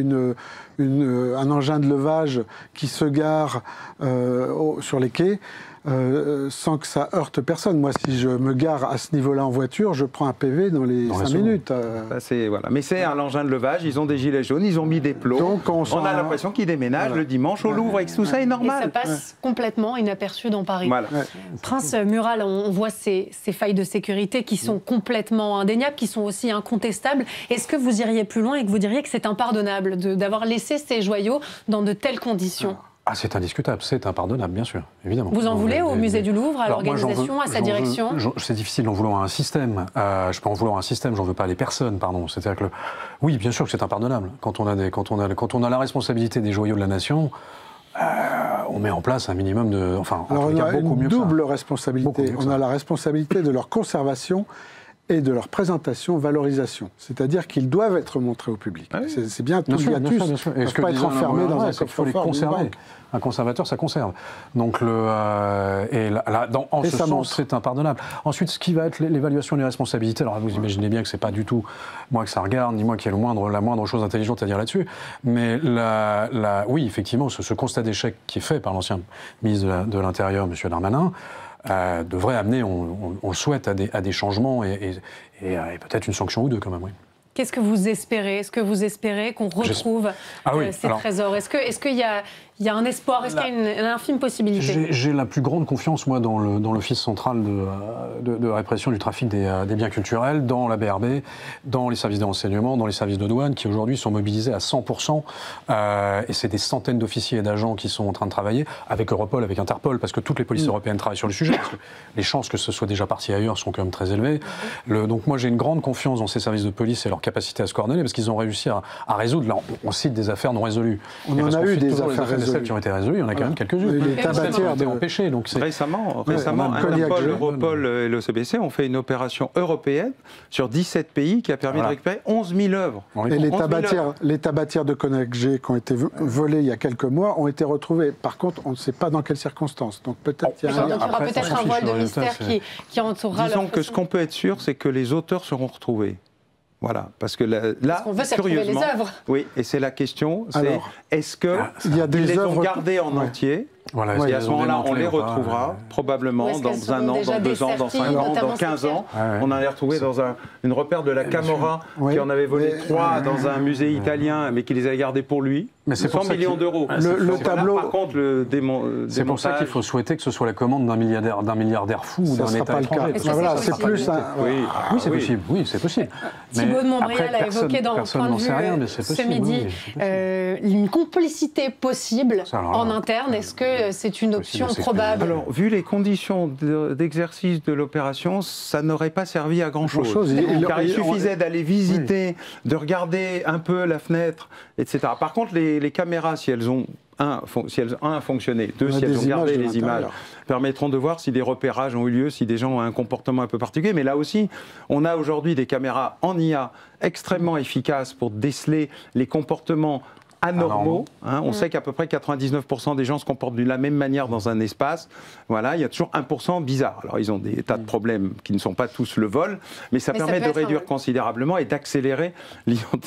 un engin de levage qui se gare sur les quais. sans que ça heurte personne. Moi, si je me gare à ce niveau-là en voiture, je prends un PV dans les 5 minutes. Voilà. Mais c'est un engin de levage, ils ont des gilets jaunes, ils ont mis des plots. Donc on a l'impression qu'ils déménagent le dimanche au Louvre et que tout ça est normal. Et ça passe complètement inaperçu dans Paris. Voilà. Prince Mural, on voit ces failles de sécurité qui sont complètement indéniables, qui sont aussi incontestables. Est-ce que vous iriez plus loin et que vous diriez que c'est impardonnable d'avoir laissé ces joyaux dans de telles conditions ? Ah, c'est indiscutable, c'est impardonnable, bien sûr, évidemment. Vous en voulez au musée du Louvre, à l'organisation, à sa direction ? C'est difficile d'en vouloir à un système. Je peux en vouloir à un système, j'en veux pas à les personnes, pardon. C'est-à-dire que, oui, bien sûr que c'est impardonnable. Quand on a la responsabilité des joyaux de la nation, on met en place un minimum de... Enfin, alors, on a une double responsabilité. On a la responsabilité de leur conservation et de leur présentation, valorisation. C'est-à-dire qu'ils doivent être montrés au public. Ah oui. C'est bien tout le hiatus. Ils ne peuvent pas être enfermés dans un coffre-fort. Il faut les conserver. Un conservateur, ça conserve. Donc, en ce sens, c'est impardonnable. Ensuite, ce qui va être l'évaluation des responsabilités, alors vous imaginez bien que ce n'est pas du tout moi que ça regarde, ni moi qui ai la moindre chose intelligente à dire là-dessus, mais oui, effectivement, ce constat d'échec qui est fait par l'ancien ministre de l'Intérieur, M. Darmanin, devrait amener, on le souhaite, à des changements et peut-être une sanction ou deux quand même, oui. Qu'est-ce que vous espérez ? Est-ce que vous espérez qu'on retrouve ces trésors ? Est-ce qu'il y a un espoir ? Est-ce qu'il y a une infime possibilité ? J'ai la plus grande confiance, moi, dans l'Office central de répression du trafic des biens culturels, dans la BRB, dans les services de renseignement, dans les services de douane, qui aujourd'hui sont mobilisés à 100%. Et c'est des centaines d'officiers et d'agents qui sont en train de travailler avec Europol, avec Interpol, parce que toutes les polices européennes travaillent sur le sujet. Parce que les chances que ce soit déjà parti ailleurs sont quand même très élevées. Donc moi, j'ai une grande confiance dans ces services de police et leur capacité à se coordonner, parce qu'ils ont réussi à résoudre, là, on cite des affaires non résolues. On en a eu des affaires résolues. Celles qui ont été résolues, il y en a quand même quelques-unes. Les tabatières ont été empêchées. Donc récemment Interpol, Europol et l'OCBC ont fait une opération européenne sur 17 pays qui a permis de récupérer 11 000 œuvres. Et les tabatières de Connect-G qui ont été volées il y a quelques mois ont été retrouvées. Par contre, on ne sait pas dans quelles circonstances. Donc peut-être il y aura peut-être un voile de mystère qui entourera. Disons que ce qu'on peut être sûr, c'est que les auteurs seront retrouvés. Voilà, parce que là, on veut retrouver les œuvres. Oui, et c'est la question, c'est est-ce qu'ils les ont gardées en entier ? Voilà, et à ce moment-là, on les retrouvera probablement dans 1 an, dans 2 ans, dans 5 ans, dans 15 ans. On en est retrouvé dans une repère de la Camorra qui en avait volé 3 dans un musée italien, mais qui les avait gardés pour lui. Mais 100 millions d'euros. Le tableau. Par contre, c'est pour ça qu'il faut souhaiter que ce soit la commande d'un milliardaire fou ou d'un État étranger. Voilà, c'est plus un. Oui, c'est possible. Oui, c'est possible. Thibault de Montbrial a évoqué dans Point de Vue ce midi une complicité possible en interne. Est-ce que c'est une option probable ? Alors, vu les conditions d'exercice de l'opération, ça n'aurait pas servi à grand-chose. Car il suffisait d'aller visiter, de regarder un peu la fenêtre, etc. Par contre, les caméras, si elles ont fonctionné, 2, si elles ont gardé les images, permettront de voir si des repérages ont eu lieu, si des gens ont un comportement un peu particulier. Mais là aussi, on a aujourd'hui des caméras en IA extrêmement efficaces pour déceler les comportements anormaux. On sait qu'à peu près 99% des gens se comportent de la même manière dans un espace. Voilà, il y a toujours 1% bizarre. Alors, ils ont des tas de problèmes qui ne sont pas tous le vol, mais ça permet de réduire considérablement et d'accélérer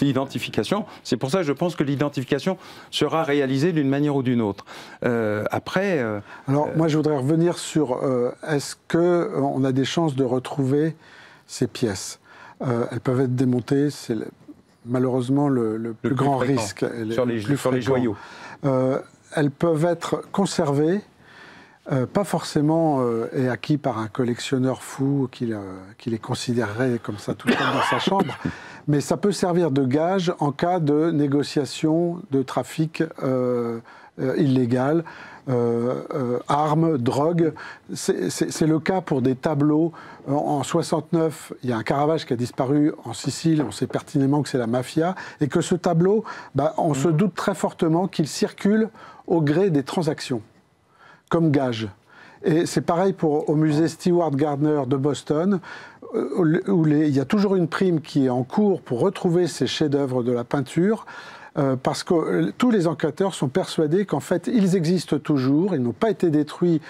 l'identification. C'est pour ça que je pense que l'identification sera réalisée d'une manière ou d'une autre. Après... Alors, moi, je voudrais revenir sur est-ce qu'on a des chances de retrouver ces pièces ? Elles peuvent être démontées, c'est malheureusement le plus grand risque. Sur les joyaux. Elles peuvent être conservées, pas forcément et acquis par un collectionneur fou qui les considérerait comme ça tout le temps dans sa chambre, mais ça peut servir de gage en cas de négociation de trafic illégal. Armes, drogue. C'est le cas pour des tableaux. En 69, il y a un Caravage qui a disparu en Sicile. On sait pertinemment que c'est la mafia. Et que ce tableau, on se doute très fortement qu'il circule au gré des transactions, comme gage. Et c'est pareil au musée Stewart Gardner de Boston, où il y a toujours une prime qui est en cours pour retrouver ces chefs-d'œuvre de la peinture. Parce que tous les enquêteurs sont persuadés qu'en fait, ils existent toujours, ils n'ont pas été détruits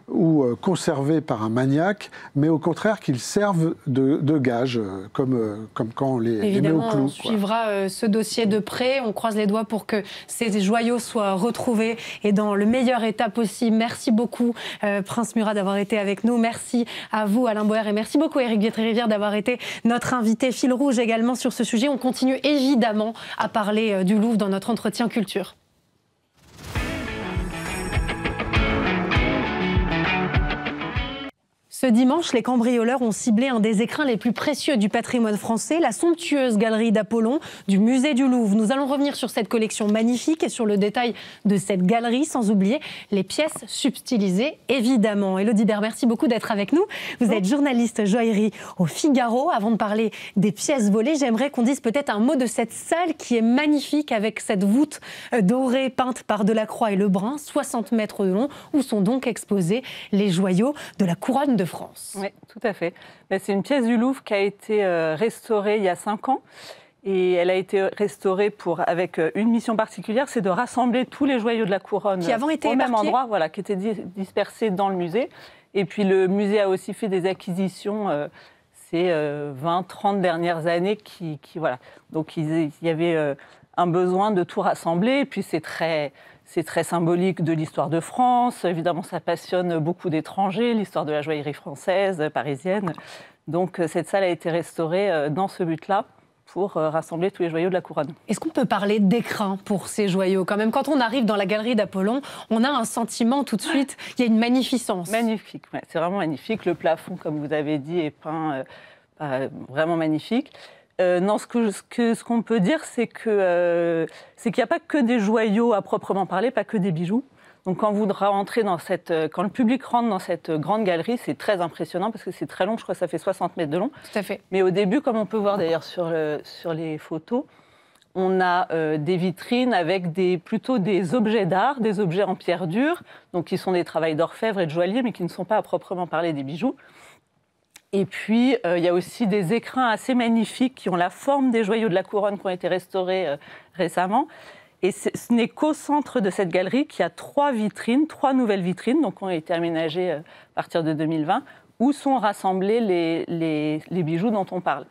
ou conservés par un maniaque, mais au contraire qu'ils servent de gage, comme quand on les met au clou. On suivra ce dossier de près. On croise les doigts pour que ces joyaux soient retrouvés et dans le meilleur état possible. Merci beaucoup, Prince Murat, d'avoir été avec nous. Merci à vous, Alain Boer, et merci beaucoup, Éric Vietri-Rivière, d'avoir été notre invité fil rouge également sur ce sujet. On continue évidemment à parler du Louvre dans notre entretien culture. Ce dimanche, les cambrioleurs ont ciblé un des écrins les plus précieux du patrimoine français, la somptueuse galerie d'Apollon du musée du Louvre. Nous allons revenir sur cette collection magnifique et sur le détail de cette galerie, sans oublier les pièces subtilisées, évidemment. Élodie Baird, merci beaucoup d'être avec nous. Vous êtes journaliste joaillerie au Figaro. Avant de parler des pièces volées, j'aimerais qu'on dise peut-être un mot de cette salle qui est magnifique avec cette voûte dorée peinte par Delacroix et Lebrun, 60 mètres de long, où sont donc exposés les joyaux de la couronne de France. Oui, tout à fait. C'est une pièce du Louvre qui a été restaurée il y a 5 ans. Et elle a été restaurée avec une mission particulière, c'est de rassembler tous les joyaux de la couronne qui avant étaient au même endroit, voilà, qui étaient dispersés dans le musée. Et puis le musée a aussi fait des acquisitions ces 20-30 dernières années. Voilà. Donc il y avait un besoin de tout rassembler. Et puis c'est très symbolique de l'histoire de France. Évidemment, ça passionne beaucoup d'étrangers, l'histoire de la joaillerie française, parisienne. Donc, cette salle a été restaurée dans ce but-là pour rassembler tous les joyaux de la couronne. Est-ce qu'on peut parler d'écrin pour ces joyaux quand même? Quand on arrive dans la galerie d'Apollon, on a un sentiment tout de suite, il y a une magnificence. Magnifique, ouais, c'est vraiment magnifique. Le plafond, comme vous avez dit, est peint vraiment magnifique. Non, ce qu'on peut dire, c'est qu'il n'y a pas que des joyaux à proprement parler, pas que des bijoux. Donc quand le public rentre dans cette grande galerie, c'est très impressionnant parce que c'est très long, je crois que ça fait 60 mètres de long. Tout à fait. Mais au début, comme on peut voir d'ailleurs sur les photos, on a des vitrines avec plutôt des objets d'art, des objets en pierre dure, donc qui sont des travails d'orfèvre et de joaillier, mais qui ne sont pas à proprement parler des bijoux. Et puis, il y a aussi des écrins assez magnifiques qui ont la forme des joyaux de la couronne qui ont été restaurés récemment. Et ce n'est qu'au centre de cette galerie qu'il y a 3 nouvelles vitrines, donc qui ont été aménagées à partir de 2020, où sont rassemblés les bijoux dont on parle.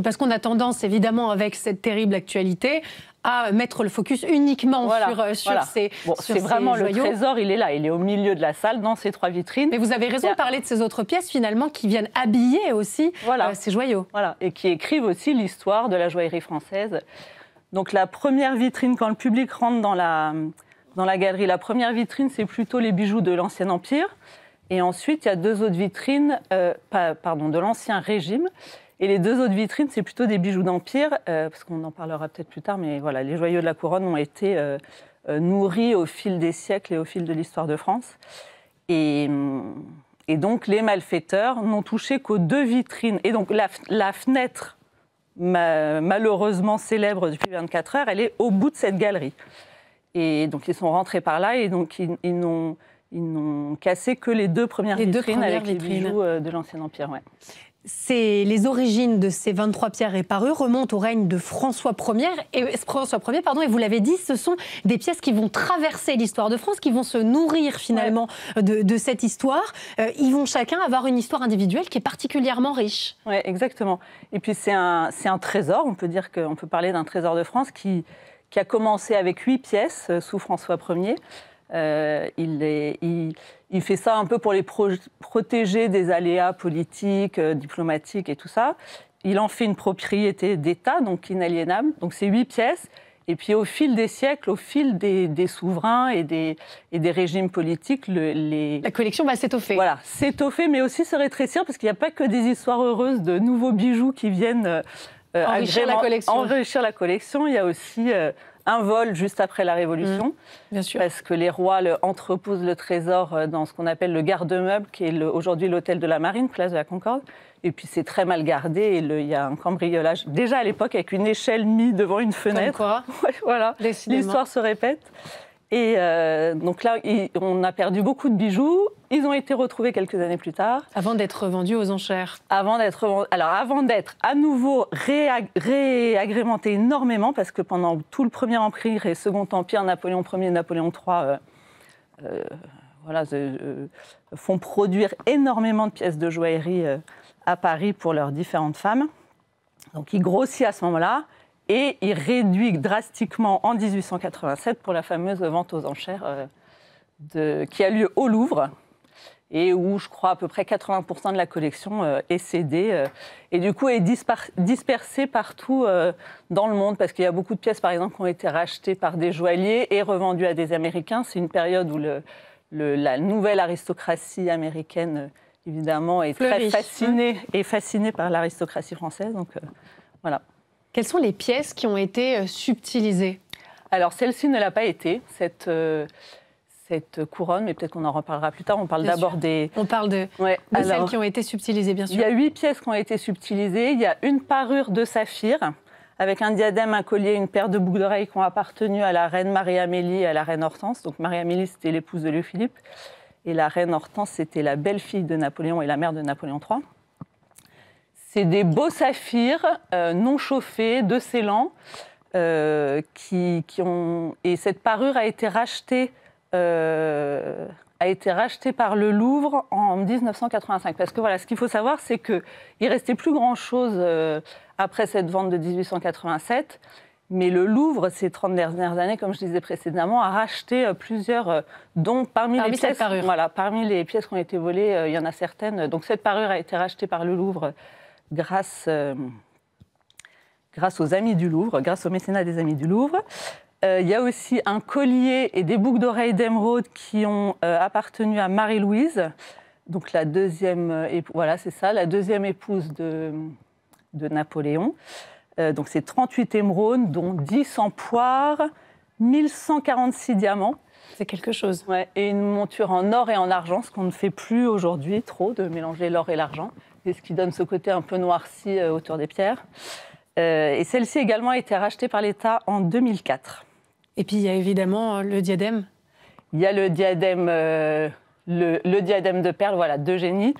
Parce qu'on a tendance, évidemment, avec cette terrible actualité, à mettre le focus uniquement sur ces c'est vraiment joyaux. Le trésor, il est là, il est au milieu de la salle, dans ces 3 vitrines. Mais vous avez raison de parler de ces autres pièces, finalement, qui viennent habiller aussi ces joyaux. Voilà, et qui écrivent aussi l'histoire de la joaillerie française. Donc la première vitrine, quand le public rentre dans la galerie, la première vitrine, c'est plutôt les bijoux de l'Ancien Empire. Et ensuite, il y a 2 autres vitrines, de l'Ancien Régime. Et les 2 autres vitrines, c'est plutôt des bijoux d'Empire, parce qu'on en parlera peut-être plus tard, mais voilà, les joyaux de la couronne ont été nourris au fil des siècles et au fil de l'histoire de France. Et donc, les malfaiteurs n'ont touché qu'aux 2 vitrines. Et donc, la fenêtre, malheureusement célèbre depuis 24 heures, elle est au bout de cette galerie. Et donc, ils sont rentrés par là, et donc, ils n'ont cassé que les 2 premières vitrines avec les bijoux de l'Ancien Empire. Ouais. Les origines de ces 23 pierres et parures remontent au règne de François Ier. Et vous l'avez dit, ce sont des pièces qui vont traverser l'histoire de France, qui vont se nourrir finalement de cette histoire. Ils vont chacun avoir une histoire individuelle qui est particulièrement riche. Oui, exactement. Et puis c'est un trésor, on peut parler d'un trésor de France qui a commencé avec 8 pièces sous François Ier. Il fait ça un peu pour les protéger des aléas politiques, diplomatiques et tout ça. Il en fait une propriété d'État, donc inaliénable. Donc c'est 8 pièces. Et puis au fil des siècles, au fil des souverains et des régimes politiques, la collection va s'étoffer. Voilà, s'étoffer, mais aussi se rétrécir, parce qu'il n'y a pas que des histoires heureuses de nouveaux bijoux qui viennent enrichir la collection. Il y a aussi un vol juste après la Révolution, bien sûr. Parce que les rois entreposent le trésor dans ce qu'on appelle le garde-meuble, qui est aujourd'hui l'hôtel de la Marine, place de la Concorde. Et puis c'est très mal gardé, et il y a un cambriolage, déjà à l'époque, avec une échelle mise devant une fenêtre. Comme quoi, voilà, l'histoire se répète. Et donc là, on a perdu beaucoup de bijoux. Ils ont été retrouvés quelques années plus tard. Avant d'être vendus aux enchères. Avant d'être à nouveau réagrémentés énormément, parce que pendant tout le Premier Empire et Second Empire, Napoléon Ier et Napoléon III, font produire énormément de pièces de joaillerie à Paris pour leurs différentes femmes. Donc il grossit à ce moment-là et il réduit drastiquement en 1887 pour la fameuse vente aux enchères qui a lieu au Louvre et où je crois à peu près 80% de la collection est cédée et du coup est dispersée partout dans le monde parce qu'il y a beaucoup de pièces par exemple qui ont été rachetées par des joailliers et revendues à des Américains. C'est une période où la nouvelle aristocratie américaine évidemment est très fascinée par l'aristocratie française. Donc voilà. Quelles sont les pièces qui ont été subtilisées? Alors celle-ci ne l'a pas été, cette couronne, mais peut-être qu'on en reparlera plus tard. On parle d'abord des... On parle de celles qui ont été subtilisées, bien sûr. Il y a 8 pièces qui ont été subtilisées. Il y a une parure de saphir, avec un diadème, un collier, une paire de boucles d'oreilles qui ont appartenu à la reine Marie-Amélie et à la reine Hortense. Donc Marie-Amélie, c'était l'épouse de Louis-Philippe. Et la reine Hortense, c'était la belle-fille de Napoléon et la mère de Napoléon III. C'est des beaux saphirs non chauffés, de Ceylan, qui ont... Et cette parure a été rachetée par le Louvre en 1985. Parce que voilà, ce qu'il faut savoir, c'est qu'il ne restait plus grand-chose après cette vente de 1887. Mais le Louvre, ces 30 dernières années, comme je disais précédemment, a racheté plusieurs, dont parmi les pièces qui ont été volées, il y en a certaines. Donc cette parure a été rachetée par le Louvre grâce aux Amis du Louvre, grâce au mécénat des Amis du Louvre. Il y a aussi un collier et des boucles d'oreilles d'émeraude qui ont appartenu à Marie-Louise, donc la deuxième épouse de Napoléon. Donc c'est 38 émeraudes, dont 10 en poire, 1146 diamants. C'est quelque chose. Ouais, et une monture en or et en argent, ce qu'on ne fait plus aujourd'hui trop, de mélanger l'or et l'argent. C'est ce qui donne ce côté un peu noirci autour des pierres. Et celle-ci également a été rachetée par l'État en 2004. Et puis il y a évidemment le diadème. Il y a le diadème, le diadème de perles, voilà, d'Eugénie,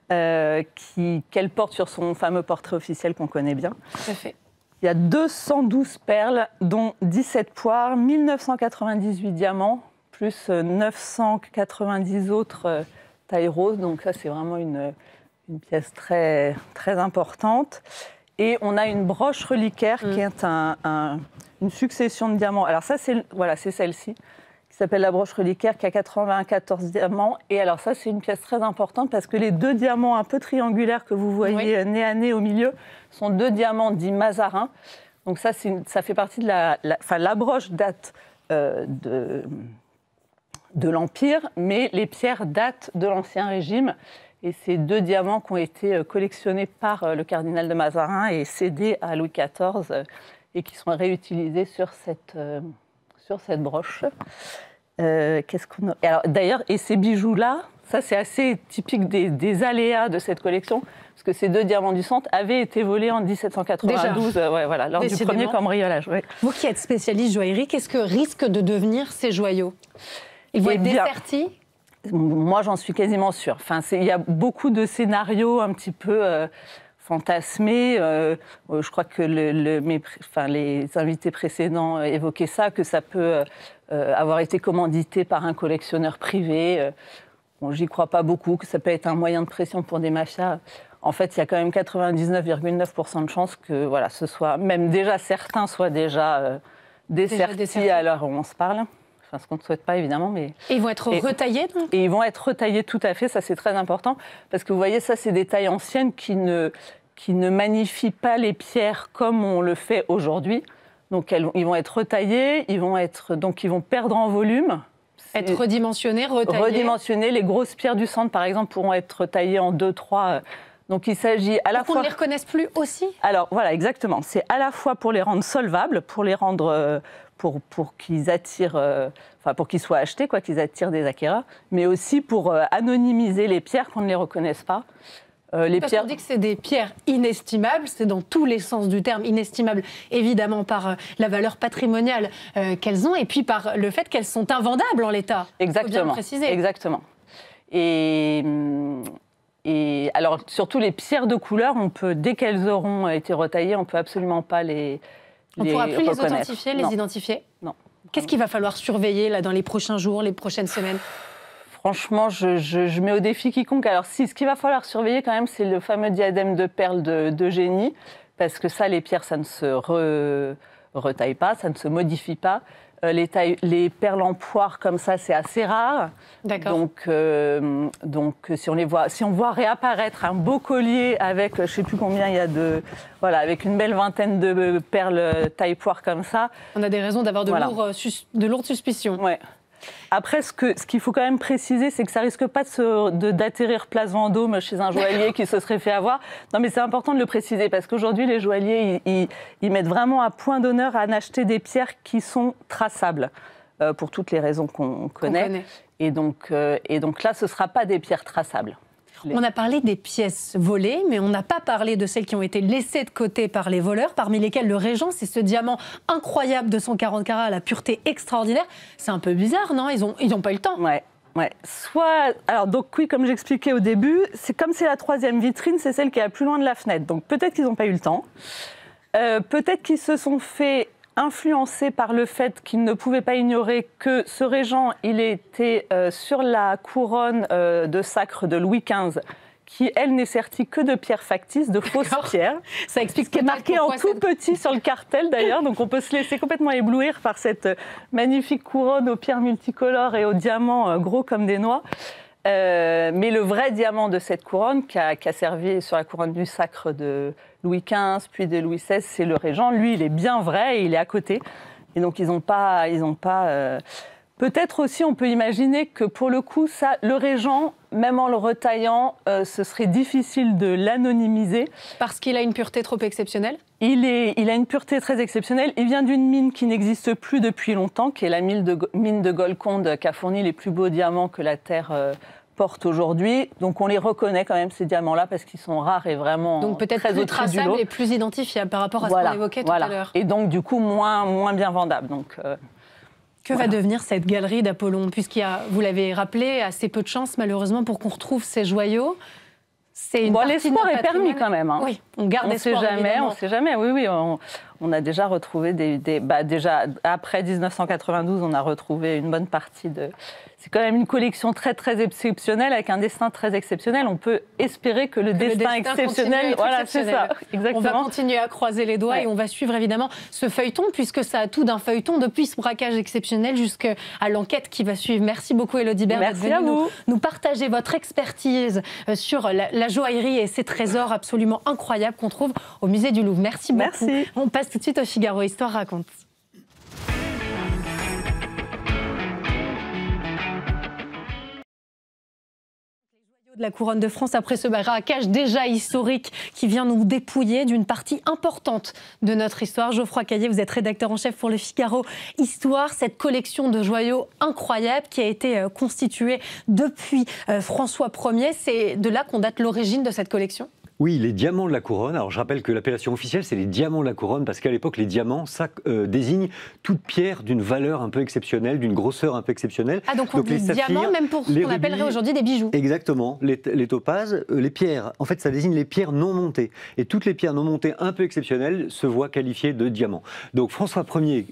qu'elle porte sur son fameux portrait officiel qu'on connaît bien. Tout à fait. Il y a 212 perles, dont 17 poires, 1998 diamants, plus 990 autres tailles roses. Donc ça, c'est vraiment une pièce très, très importante. Et on a une broche reliquaire qui est une succession de diamants. Alors ça, c'est celle-ci, qui s'appelle la broche reliquaire, qui a 94 diamants. Et alors ça, c'est une pièce très importante parce que les 2 diamants un peu triangulaires que vous voyez nez à nez au milieu sont 2 diamants dits Mazarin. Donc ça fait partie de la broche date de l'Empire, mais les pierres datent de l'Ancien Régime. Et ces 2 diamants qui ont été collectionnés par le cardinal de Mazarin et cédés à Louis XIV et qui sont réutilisés sur cette broche. Alors, d'ailleurs, et ces bijoux-là, ça c'est assez typique des aléas de cette collection, parce que ces 2 diamants du centre avaient été volés en 1792, lors du premier cambriolage. Ouais. Vous qui êtes spécialiste joaillerie, qu'est-ce que risquent de devenir ces joyaux? Ils vont être dessertis? Moi, j'en suis quasiment sûre. Enfin, il y a beaucoup de scénarios un petit peu fantasmés. Je crois que les invités précédents évoquaient ça, que ça peut avoir été commandité par un collectionneur privé. Bon, j'y crois pas beaucoup, que ça peut être un moyen de pression pour des mafias. En fait, il y a quand même 99,9% de chances que ce soit, même déjà certains soient déjà dessertis à l'heure où on se parle. Enfin, ce qu'on ne souhaite pas, évidemment. Mais... Et ils vont être retaillés, donc ? Et ils vont être retaillés, tout à fait. Ça, c'est très important. Parce que vous voyez, ça, c'est des tailles anciennes qui ne magnifient pas les pierres comme on le fait aujourd'hui. Donc, ils vont être retaillés, ils vont perdre en volume. Être redimensionnés, retaillés. Redimensionnés. Les grosses pierres du centre, par exemple, pourront être taillées en 2, 3... Donc, il s'agit à la fois... Pour qu'on ne les reconnaisse plus aussi ? Alors, voilà, exactement. C'est à la fois pour les rendre solvables, pour les rendre... Pour qu'ils attirent, pour qu'ils soient achetés, qu'ils attirent des acquéreurs, mais aussi pour anonymiser les pierres qu'on ne les reconnaisse pas. Parce qu'on dit que c'est des pierres inestimables, c'est dans tous les sens du terme inestimables, évidemment par la valeur patrimoniale qu'elles ont, et puis par le fait qu'elles sont invendables en l'état. Exactement. Faut bien le préciser. Exactement. Et alors, surtout les pierres de couleur, dès qu'elles auront été retaillées, on ne peut absolument pas les on ne pourra plus les authentifier, les identifier ? Non. Qu'est-ce qu'il va falloir surveiller là, dans les prochains jours, les prochaines semaines ? Franchement, je mets au défi quiconque. Alors, ce qu'il va falloir surveiller quand même, c'est le fameux diadème de perles d'Eugénie, parce que ça, les pierres, ça ne se retaille pas, ça ne se modifie pas. Les perles en poire comme ça, c'est assez rare. D'accord. Donc, si on voit réapparaître un beau collier avec, je ne sais plus combien il y a avec une belle vingtaine de perles taille poire comme ça. On a des raisons d'avoir de lourdes suspicions. Ouais. Après, ce qu'il faut quand même préciser, c'est que ça risque pas d'atterrir place Vendôme chez un joaillier qui se serait fait avoir. Non, mais c'est important de le préciser parce qu'aujourd'hui, les joailliers, ils mettent vraiment à point d'honneur à n'acheter des pierres qui sont traçables, pour toutes les raisons qu'on connaît. Et donc là, ce ne sera pas des pierres traçables. On a parlé des pièces volées, mais on n'a pas parlé de celles qui ont été laissées de côté par les voleurs, parmi lesquelles le Régent, c'est ce diamant incroyable de 140 carats à la pureté extraordinaire. C'est un peu bizarre, non? Ils ont pas eu le temps. Ouais. Alors donc oui, comme j'expliquais au début, c'est comme c'est la troisième vitrine, c'est celle qui est la plus loin de la fenêtre. Donc peut-être qu'ils n'ont pas eu le temps. Peut-être qu'ils se sont fait influencé par le fait qu'il ne pouvait pas ignorer que ce régent, il était sur la couronne de sacre de Louis XV, qui, elle, n'est sertie que de pierres factices, de fausses pierres. Ça explique ce qui est marqué en tout petit sur le cartel, d'ailleurs. Donc on peut se laisser complètement éblouir par cette magnifique couronne aux pierres multicolores et aux diamants gros comme des noix. Mais le vrai diamant de cette couronne, qui a servi sur la couronne du sacre de Louis XV, puis de Louis XVI, c'est le Régent. Lui, il est bien vrai et il est à côté. Et donc, ils n'ont pas... Peut-être aussi, on peut imaginer que pour le coup, le Régent, même en le retaillant, ce serait difficile de l'anonymiser. Parce qu'il a une pureté trop exceptionnelle ? Il a une pureté très exceptionnelle. Il vient d'une mine qui n'existe plus depuis longtemps, qui est la mine de Golconde, qui a fourni les plus beaux diamants que la Terre porte aujourd'hui. Donc on les reconnaît quand même, ces diamants-là, parce qu'ils sont rares et vraiment donc peut-être très plus traçables et plus identifiables par rapport à ce qu'on évoquait tout à l'heure. Et donc du coup moins bien vendables. Donc, que va devenir cette galerie d'Apollon? Puisqu'il y a, vous l'avez rappelé, assez peu de chance malheureusement pour qu'on retrouve ces joyaux. L'espoir est permis quand même. Hein. Oui, on garde espoir. On ne sait jamais. Oui, on a déjà retrouvé déjà après 1992, on a retrouvé une bonne partie de. C'est quand même une collection très très exceptionnelle avec un destin très exceptionnel. On peut espérer que le destin exceptionnel, voilà, c'est ça. Exactement. On va continuer à croiser les doigts et on va suivre évidemment ce feuilleton puisque ça a tout d'un feuilleton depuis ce braquage exceptionnel jusqu'à l'enquête qui va suivre. Merci beaucoup Élodie Bert d'être venue nous partager votre expertise sur la joaillerie et ces trésors absolument incroyables qu'on trouve au musée du Louvre. Merci beaucoup. Merci. On passe tout de suite au Figaro Histoire raconte. De la couronne de France après ce braquage déjà historique qui vient nous dépouiller d'une partie importante de notre histoire. Geoffroy Caillet, vous êtes rédacteur en chef pour le Figaro Histoire. Cette collection de joyaux incroyables qui a été constituée depuis François Ier, c'est de là qu'on date l'origine de cette collection ? Oui, les diamants de la couronne. Alors je rappelle que l'appellation officielle, c'est les diamants de la couronne, parce qu'à l'époque, les diamants, ça désigne toute pierre d'une valeur un peu exceptionnelle, d'une grosseur un peu exceptionnelle. Ah, donc on dit diamants même pour ce qu'on appellerait aujourd'hui des bijoux. Exactement. Les topazes, les pierres, en fait, ça désigne les pierres non montées. Et toutes les pierres non montées un peu exceptionnelles se voient qualifiées de diamants. Donc François Ier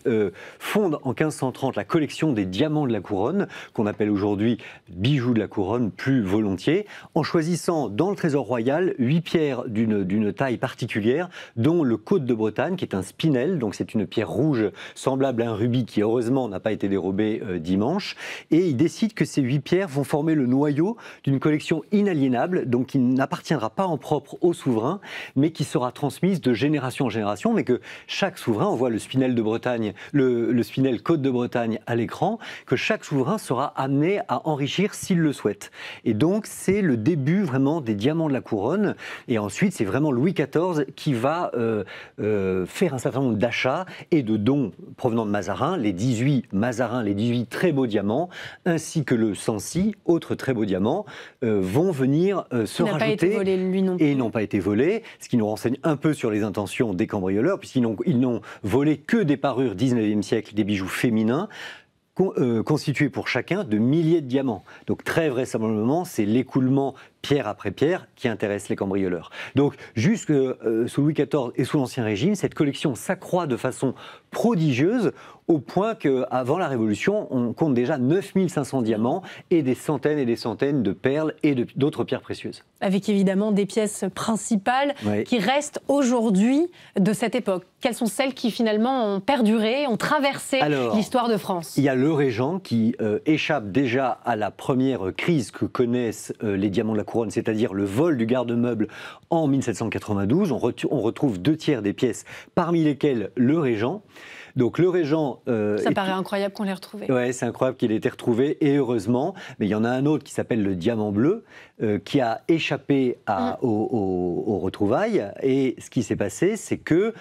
fonde en 1530 la collection des diamants de la couronne, qu'on appelle aujourd'hui bijoux de la couronne plus volontiers, en choisissant dans le trésor royal 8 pierres d'une taille particulière, dont le Côte de Bretagne, qui est un spinel, donc c'est une pierre rouge semblable à un rubis qui heureusement n'a pas été dérobé dimanche. Et il décide que ces 8 pierres vont former le noyau d'une collection inaliénable, donc qui n'appartiendra pas en propre au souverain, mais qui sera transmise de génération en génération, mais que chaque souverain, on voit le spinel de Bretagne, le spinel Côte de Bretagne à l'écran, que chaque souverain sera amené à enrichir s'il le souhaite. Et donc c'est le début vraiment des diamants de la couronne. Et ensuite, c'est vraiment Louis XIV qui va faire un certain nombre d'achats et de dons provenant de Mazarin, les 18 Mazarin, les 18 très beaux diamants, ainsi que le Sancy, autre très beau diamant, vont venir se rajouter. Pas été volé, lui non plus. Et ils n'ont pas été volés, ce qui nous renseigne un peu sur les intentions des cambrioleurs, puisqu'ils n'ont volé que des parures 19e siècle, des bijoux féminins, constitué pour chacun de milliers de diamants. Donc très vraisemblablement, c'est l'écoulement pierre après pierre, qui intéresse les cambrioleurs. Donc, jusque sous Louis XIV et sous l'Ancien Régime, cette collection s'accroît de façon prodigieuse, au point qu'avant la Révolution, on compte déjà 9500 diamants et des centaines de perles et d'autres pierres précieuses. Avec évidemment des pièces principales qui restent aujourd'hui de cette époque. Quelles sont celles qui finalement ont perduré, ont traversé l'histoire de France? Il y a le Régent qui échappe déjà à la première crise que connaissent les diamants de la couronne, c'est-à-dire le vol du garde-meuble en 1792. On retrouve 2/3 des pièces, parmi lesquelles le Régent. Donc le Régent... ça paraît incroyable qu'on l'ait retrouvé. Oui, c'est incroyable qu'il ait été retrouvé, et heureusement. Mais il y en a un autre qui s'appelle le Diamant Bleu, qui a échappé aux retrouvailles. Et ce qui s'est passé, c'est que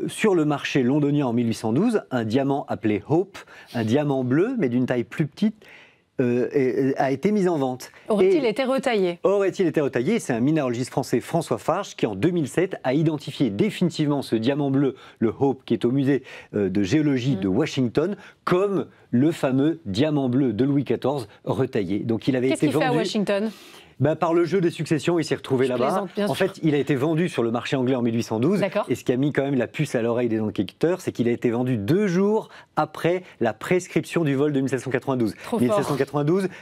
sur le marché londonien en 1812, un diamant appelé Hope, un diamant bleu, mais d'une taille plus petite, a été mis en vente. Aurait-il été retaillé? Aurait-il été retaillé? C'est un minéralogiste français, François Farge, qui en 2007 a identifié définitivement ce diamant bleu, le Hope, qui est au musée de géologie de Washington, comme le fameux diamant bleu de Louis XIV retaillé. Donc il avait été vendu... Qu'est-ce qu'il fait à Washington? Par le jeu des successions, il s'est retrouvé là-bas. En fait, il a été vendu sur le marché anglais en 1812. Et ce qui a mis quand même la puce à l'oreille des enquêteurs, c'est qu'il a été vendu 2 jours après la prescription du vol de 1792.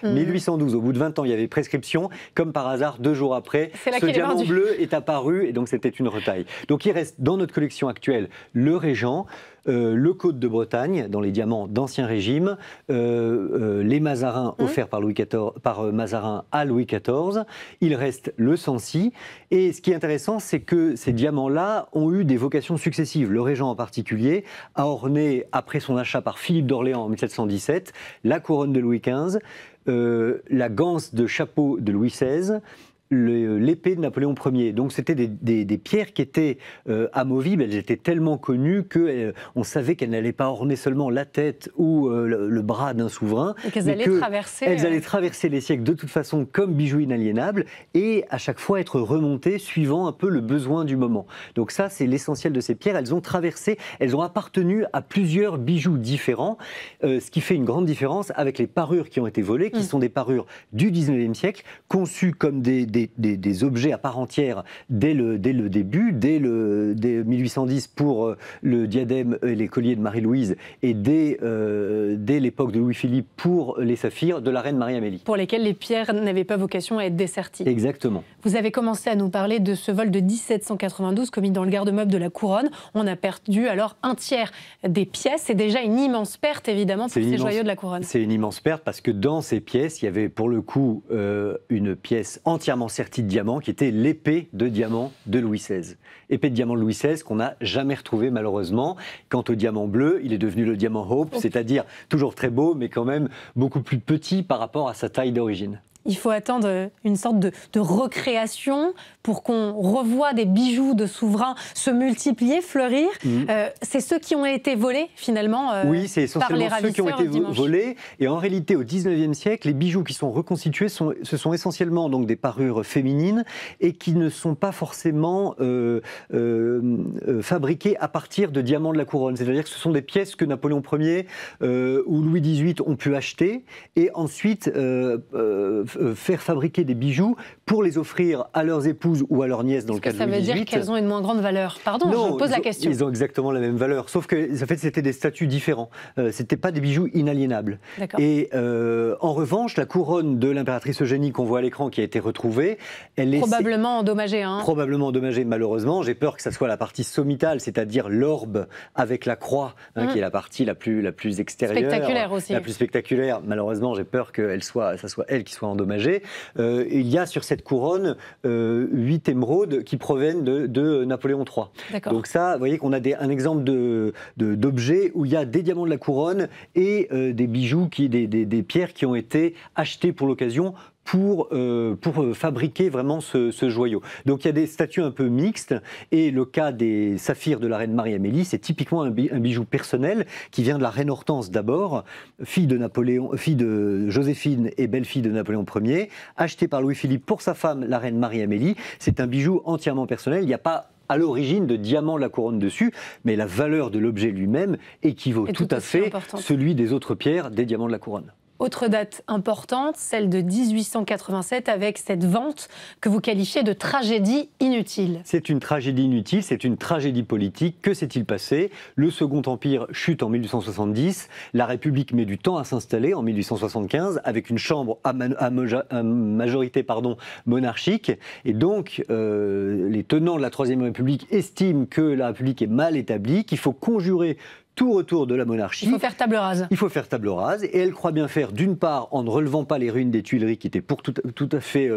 1812, au bout de 20 ans, il y avait prescription. Comme par hasard, 2 jours après, ce diamant bleu est apparu, et donc c'était une retaille. Donc il reste dans notre collection actuelle le Régent, le Côte de Bretagne, dans les diamants d'Ancien Régime, les Mazarins offerts par Mazarin à Louis XIV. Il reste le Sancy. Et ce qui est intéressant, c'est que ces diamants-là ont eu des vocations successives. Le Régent en particulier a orné, après son achat par Philippe d'Orléans en 1717, la couronne de Louis XV, la ganse de chapeau de Louis XVI, l'épée de Napoléon Ier. Donc c'était des pierres qui étaient amovibles, elles étaient tellement connues qu'on savait qu'elles n'allaient pas orner seulement la tête ou le bras d'un souverain, et qu'elles allaient traverser les siècles de toute façon comme bijoux inaliénables, et à chaque fois être remontées suivant un peu le besoin du moment. Donc ça, c'est l'essentiel de ces pierres. Elles ont traversé, elles ont appartenu à plusieurs bijoux différents, ce qui fait une grande différence avec les parures qui ont été volées, qui sont des parures du 19e siècle, conçues comme des objets à part entière dès le début, dès 1810 pour le diadème et les colliers de Marie-Louise, et dès l'époque de Louis-Philippe pour les saphirs de la reine Marie-Amélie. Pour lesquels les pierres n'avaient pas vocation à être desserties. Exactement. Vous avez commencé à nous parler de ce vol de 1792 commis dans le garde-meuble de la couronne. On a perdu alors 1/3 des pièces. C'est déjà une immense perte, évidemment, pour ces joyaux de la couronne. C'est une immense perte parce que dans ces pièces, il y avait pour le coup une pièce entièrement sertie de diamants, qui était l'épée de diamant de Louis XVI. Épée de diamant de Louis XVI qu'on n'a jamais retrouvée malheureusement. Quant au diamant bleu, il est devenu le diamant Hope, c'est-à-dire toujours très beau, mais quand même beaucoup plus petit par rapport à sa taille d'origine. Il faut attendre une sorte de recréation pour qu'on revoie des bijoux de souverains se multiplier, fleurir. C'est ceux qui ont été volés, finalement, oui, c'est essentiellement ceux qui ont été volés. Et en réalité, au 19e siècle, les bijoux qui sont reconstitués, ce sont essentiellement donc, des parures féminines et qui ne sont pas forcément fabriqués à partir de diamants de la couronne. C'est-à-dire que ce sont des pièces que Napoléon Ier ou Louis XVIII ont pu acheter et ensuite faire fabriquer des bijoux pour les offrir à leurs épouses ou à leurs nièces dans le cas de Louis XVIII. Ça veut dire qu'elles ont une moins grande valeur. Pardon, non, je pose la question. Ils ont exactement la même valeur, sauf que en fait, c'était des statuts différents. C'était pas des bijoux inaliénables. Et en revanche, la couronne de l'impératrice Eugénie qu'on voit à l'écran, qui a été retrouvée, elle est probablement endommagée. Probablement endommagée, malheureusement. J'ai peur que ça soit la partie sommitale, c'est-à-dire l'orbe avec la croix, qui est la partie la plus extérieure, spectaculaire aussi. La plus spectaculaire. Malheureusement, j'ai peur que ça soit elle qui soit endommagée. Il y a sur cette couronne 8 émeraudes qui proviennent de Napoléon III. Donc ça, vous voyez qu'on a un exemple d'objet où il y a des diamants de la couronne et des bijoux, des pierres qui ont été achetées pour l'occasion pour fabriquer vraiment ce joyau. Donc il y a des statuts un peu mixtes, et le cas des saphirs de la reine Marie-Amélie, c'est typiquement un bijou personnel qui vient de la reine Hortense d'abord, fille de Joséphine et belle-fille de Napoléon Ier, acheté par Louis-Philippe pour sa femme, la reine Marie-Amélie. C'est un bijou entièrement personnel, il n'y a pas à l'origine de diamant de la couronne dessus, mais la valeur de l'objet lui-même équivaut tout à fait celui des autres pierres des diamants de la couronne. Autre date importante, celle de 1887, avec cette vente que vous qualifiez de tragédie inutile. C'est une tragédie inutile, c'est une tragédie politique. Que s'est-il passé? Le Second Empire chute en 1870, la République met du temps à s'installer en 1875, avec une chambre à majorité monarchique. Et donc, les tenants de la Troisième République estiment que la République est mal établie, qu'il faut conjurer tout retour de la monarchie. Il faut faire table rase. Il faut faire table rase, et elle croit bien faire, d'une part, en ne relevant pas les ruines des Tuileries, qui étaient tout à fait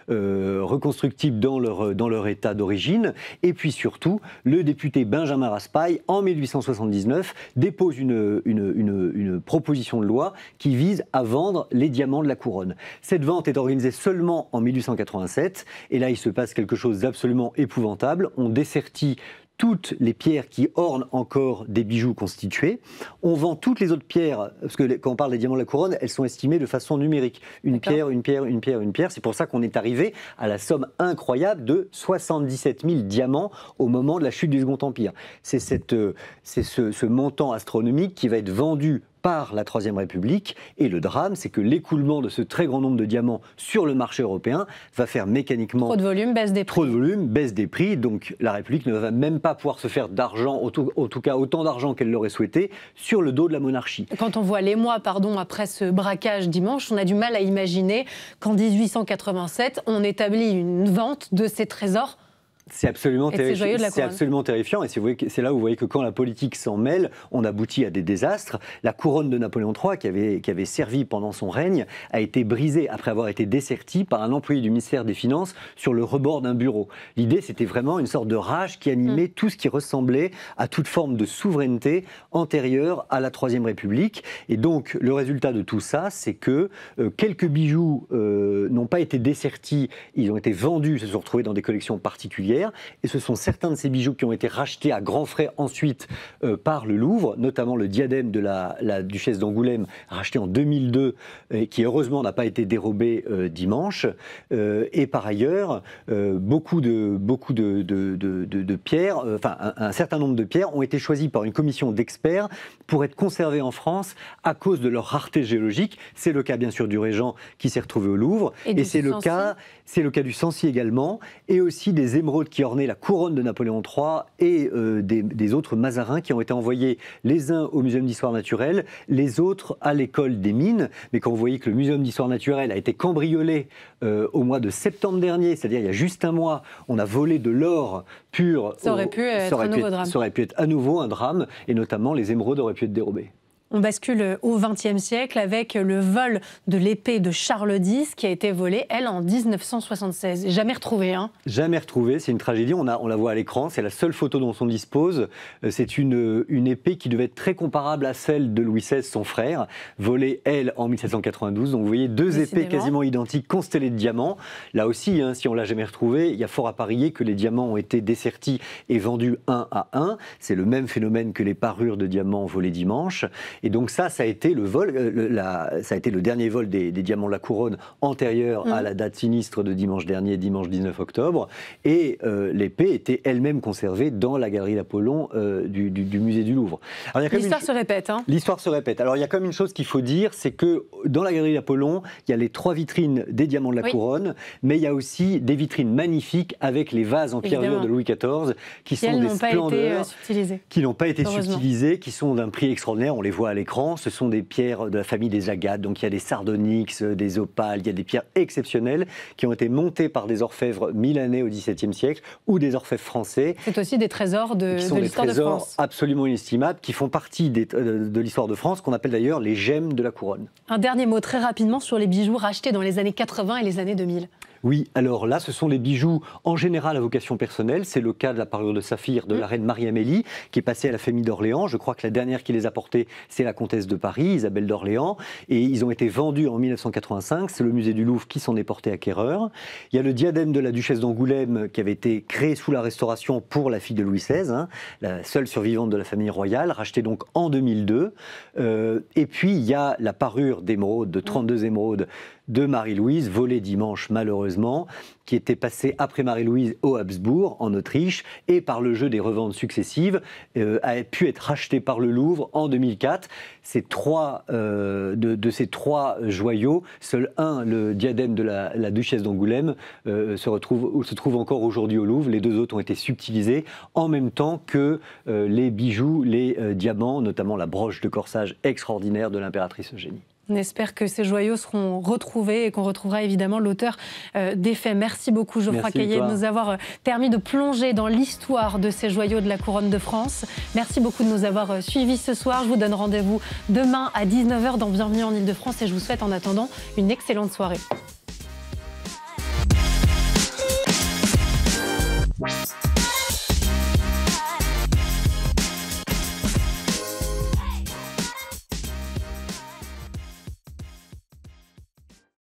reconstructibles dans leur état d'origine, et puis surtout, le député Benjamin Raspail, en 1879, dépose une proposition de loi qui vise à vendre les diamants de la couronne. Cette vente est organisée seulement en 1887, et là, il se passe quelque chose d'absolument épouvantable. On dessertit toutes les pierres qui ornent encore des bijoux constitués. On vend toutes les autres pierres, parce que quand on parle des diamants de la couronne, elles sont estimées de façon numérique. Une pierre, une pierre, une pierre, une pierre. C'est pour ça qu'on est arrivé à la somme incroyable de 77 000 diamants au moment de la chute du Second Empire. C'est ce montant astronomique qui va être vendu par la Troisième République, et le drame, c'est que l'écoulement de ce très grand nombre de diamants sur le marché européen va faire mécaniquement... Trop de volume, baisse des prix. Trop de volume, baisse des prix, donc la République ne va même pas pouvoir se faire d'argent, en tout cas autant d'argent qu'elle l'aurait souhaité, sur le dos de la monarchie. Quand on voit les mois, après ce braquage dimanche, on a du mal à imaginer qu'en 1887, on établit une vente de ces trésors. C'est absolument terrifiant, et c'est là où vous voyez que quand la politique s'en mêle, on aboutit à des désastres. La couronne de Napoléon III, qui avait servi pendant son règne, a été brisée après avoir été dessertie par un employé du ministère des Finances sur le rebord d'un bureau. L'idée, c'était vraiment une sorte de rage qui animait tout ce qui ressemblait à toute forme de souveraineté antérieure à la Troisième République. Et donc, le résultat de tout ça, c'est que quelques bijoux n'ont pas été dessertis, ils ont été vendus, se sont retrouvés dans des collections particulières. Et ce sont certains de ces bijoux qui ont été rachetés à grands frais ensuite par le Louvre, notamment le diadème de la duchesse d'Angoulême, racheté en 2002, et qui heureusement n'a pas été dérobé dimanche. Et par ailleurs, beaucoup de pierres, un certain nombre de pierres ont été choisies par une commission d'experts pour être conservées en France à cause de leur rareté géologique. C'est le cas bien sûr du Régent qui s'est retrouvé au Louvre, et c'est le cas du Sancy également, et aussi des émeraudes qui ornaient la couronne de Napoléon III et des autres Mazarins qui ont été envoyés les uns au Muséum d'Histoire Naturelle, les autres à l'École des Mines. Mais quand vous voyez que le Muséum d'Histoire Naturelle a été cambriolé au mois de septembre dernier, c'est-à-dire il y a juste un mois, on a volé de l'or pur. Ça aurait pu être un nouveau drame. Ça aurait pu être à nouveau un drame, et notamment les émeraudes auraient pu être dérobées. On bascule au XXe siècle avec le vol de l'épée de Charles X qui a été volée, elle, en 1976. Jamais retrouvée, hein. Jamais retrouvée, c'est une tragédie. On la voit à l'écran, c'est la seule photo dont on dispose. C'est une épée qui devait être très comparable à celle de Louis XVI, son frère, volée, elle, en 1792. Donc vous voyez deux épées quasiment identiques, constellées de diamants. Là aussi, si on l'a jamais retrouvée, il y a fort à parier que les diamants ont été dessertis et vendus un à un. C'est le même phénomène que les parures de diamants volées dimanche. Et donc ça a été le vol, ça a été le dernier vol des diamants de la couronne antérieur à la date sinistre de dimanche dernier, dimanche 19 octobre. Et l'épée était elle-même conservée dans la galerie d'Apollon du musée du Louvre. L'histoire se répète. L'histoire se répète. Alors il y a quand même une chose qu'il faut dire, c'est que dans la galerie d'Apollon, il y a les 3 vitrines des diamants de la couronne, mais il y a aussi des vitrines magnifiques avec les vases en pierre dure de Louis XIV, qui sont des splendeurs, qui n'ont pas été subtilisées, qui sont d'un prix extraordinaire. On les voit à l'écran. Ce sont des pierres de la famille des agates, donc il y a des sardonyx, des opales, il y a des pierres exceptionnelles qui ont été montées par des orfèvres milanais au XVIIe siècle ou des orfèvres français. C'est aussi des trésors de l'histoire de France. Qui sont des trésors absolument inestimables, qui font partie de l'histoire de France, qu'on appelle d'ailleurs les gemmes de la couronne. Un dernier mot très rapidement sur les bijoux rachetés dans les années 80 et les années 2000. Oui, alors là, ce sont les bijoux en général à vocation personnelle. C'est le cas de la parure de saphir de la reine Marie-Amélie, qui est passée à la famille d'Orléans. Je crois que la dernière qui les a portés, c'est la comtesse de Paris, Isabelle d'Orléans. Et ils ont été vendus en 1985. C'est le musée du Louvre qui s'en est porté acquéreur. Il y a le diadème de la duchesse d'Angoulême qui avait été créé sous la Restauration pour la fille de Louis XVI, la seule survivante de la famille royale, rachetée donc en 2002. Et puis, il y a la parure d'émeraude, de 32 émeraudes, de Marie-Louise, volé dimanche malheureusement, qui était passé après Marie-Louise au Habsbourg, en Autriche, et par le jeu des reventes successives, a pu être racheté par le Louvre en 2004. De ces 3 joyaux, seul un, le diadème de la duchesse d'Angoulême, se trouve encore aujourd'hui au Louvre. Les 2 autres ont été subtilisés en même temps que les bijoux, les diamants, notamment la broche de corsage extraordinaire de l'impératrice Eugénie. On espère que ces joyaux seront retrouvés et qu'on retrouvera évidemment l'auteur des faits. Merci beaucoup Geoffroy Caillet de nous avoir permis de plonger dans l'histoire de ces joyaux de la couronne de France. Merci beaucoup de nous avoir suivis ce soir. Je vous donne rendez-vous demain à 19h dans Bienvenue en Ile-de-France et je vous souhaite en attendant une excellente soirée.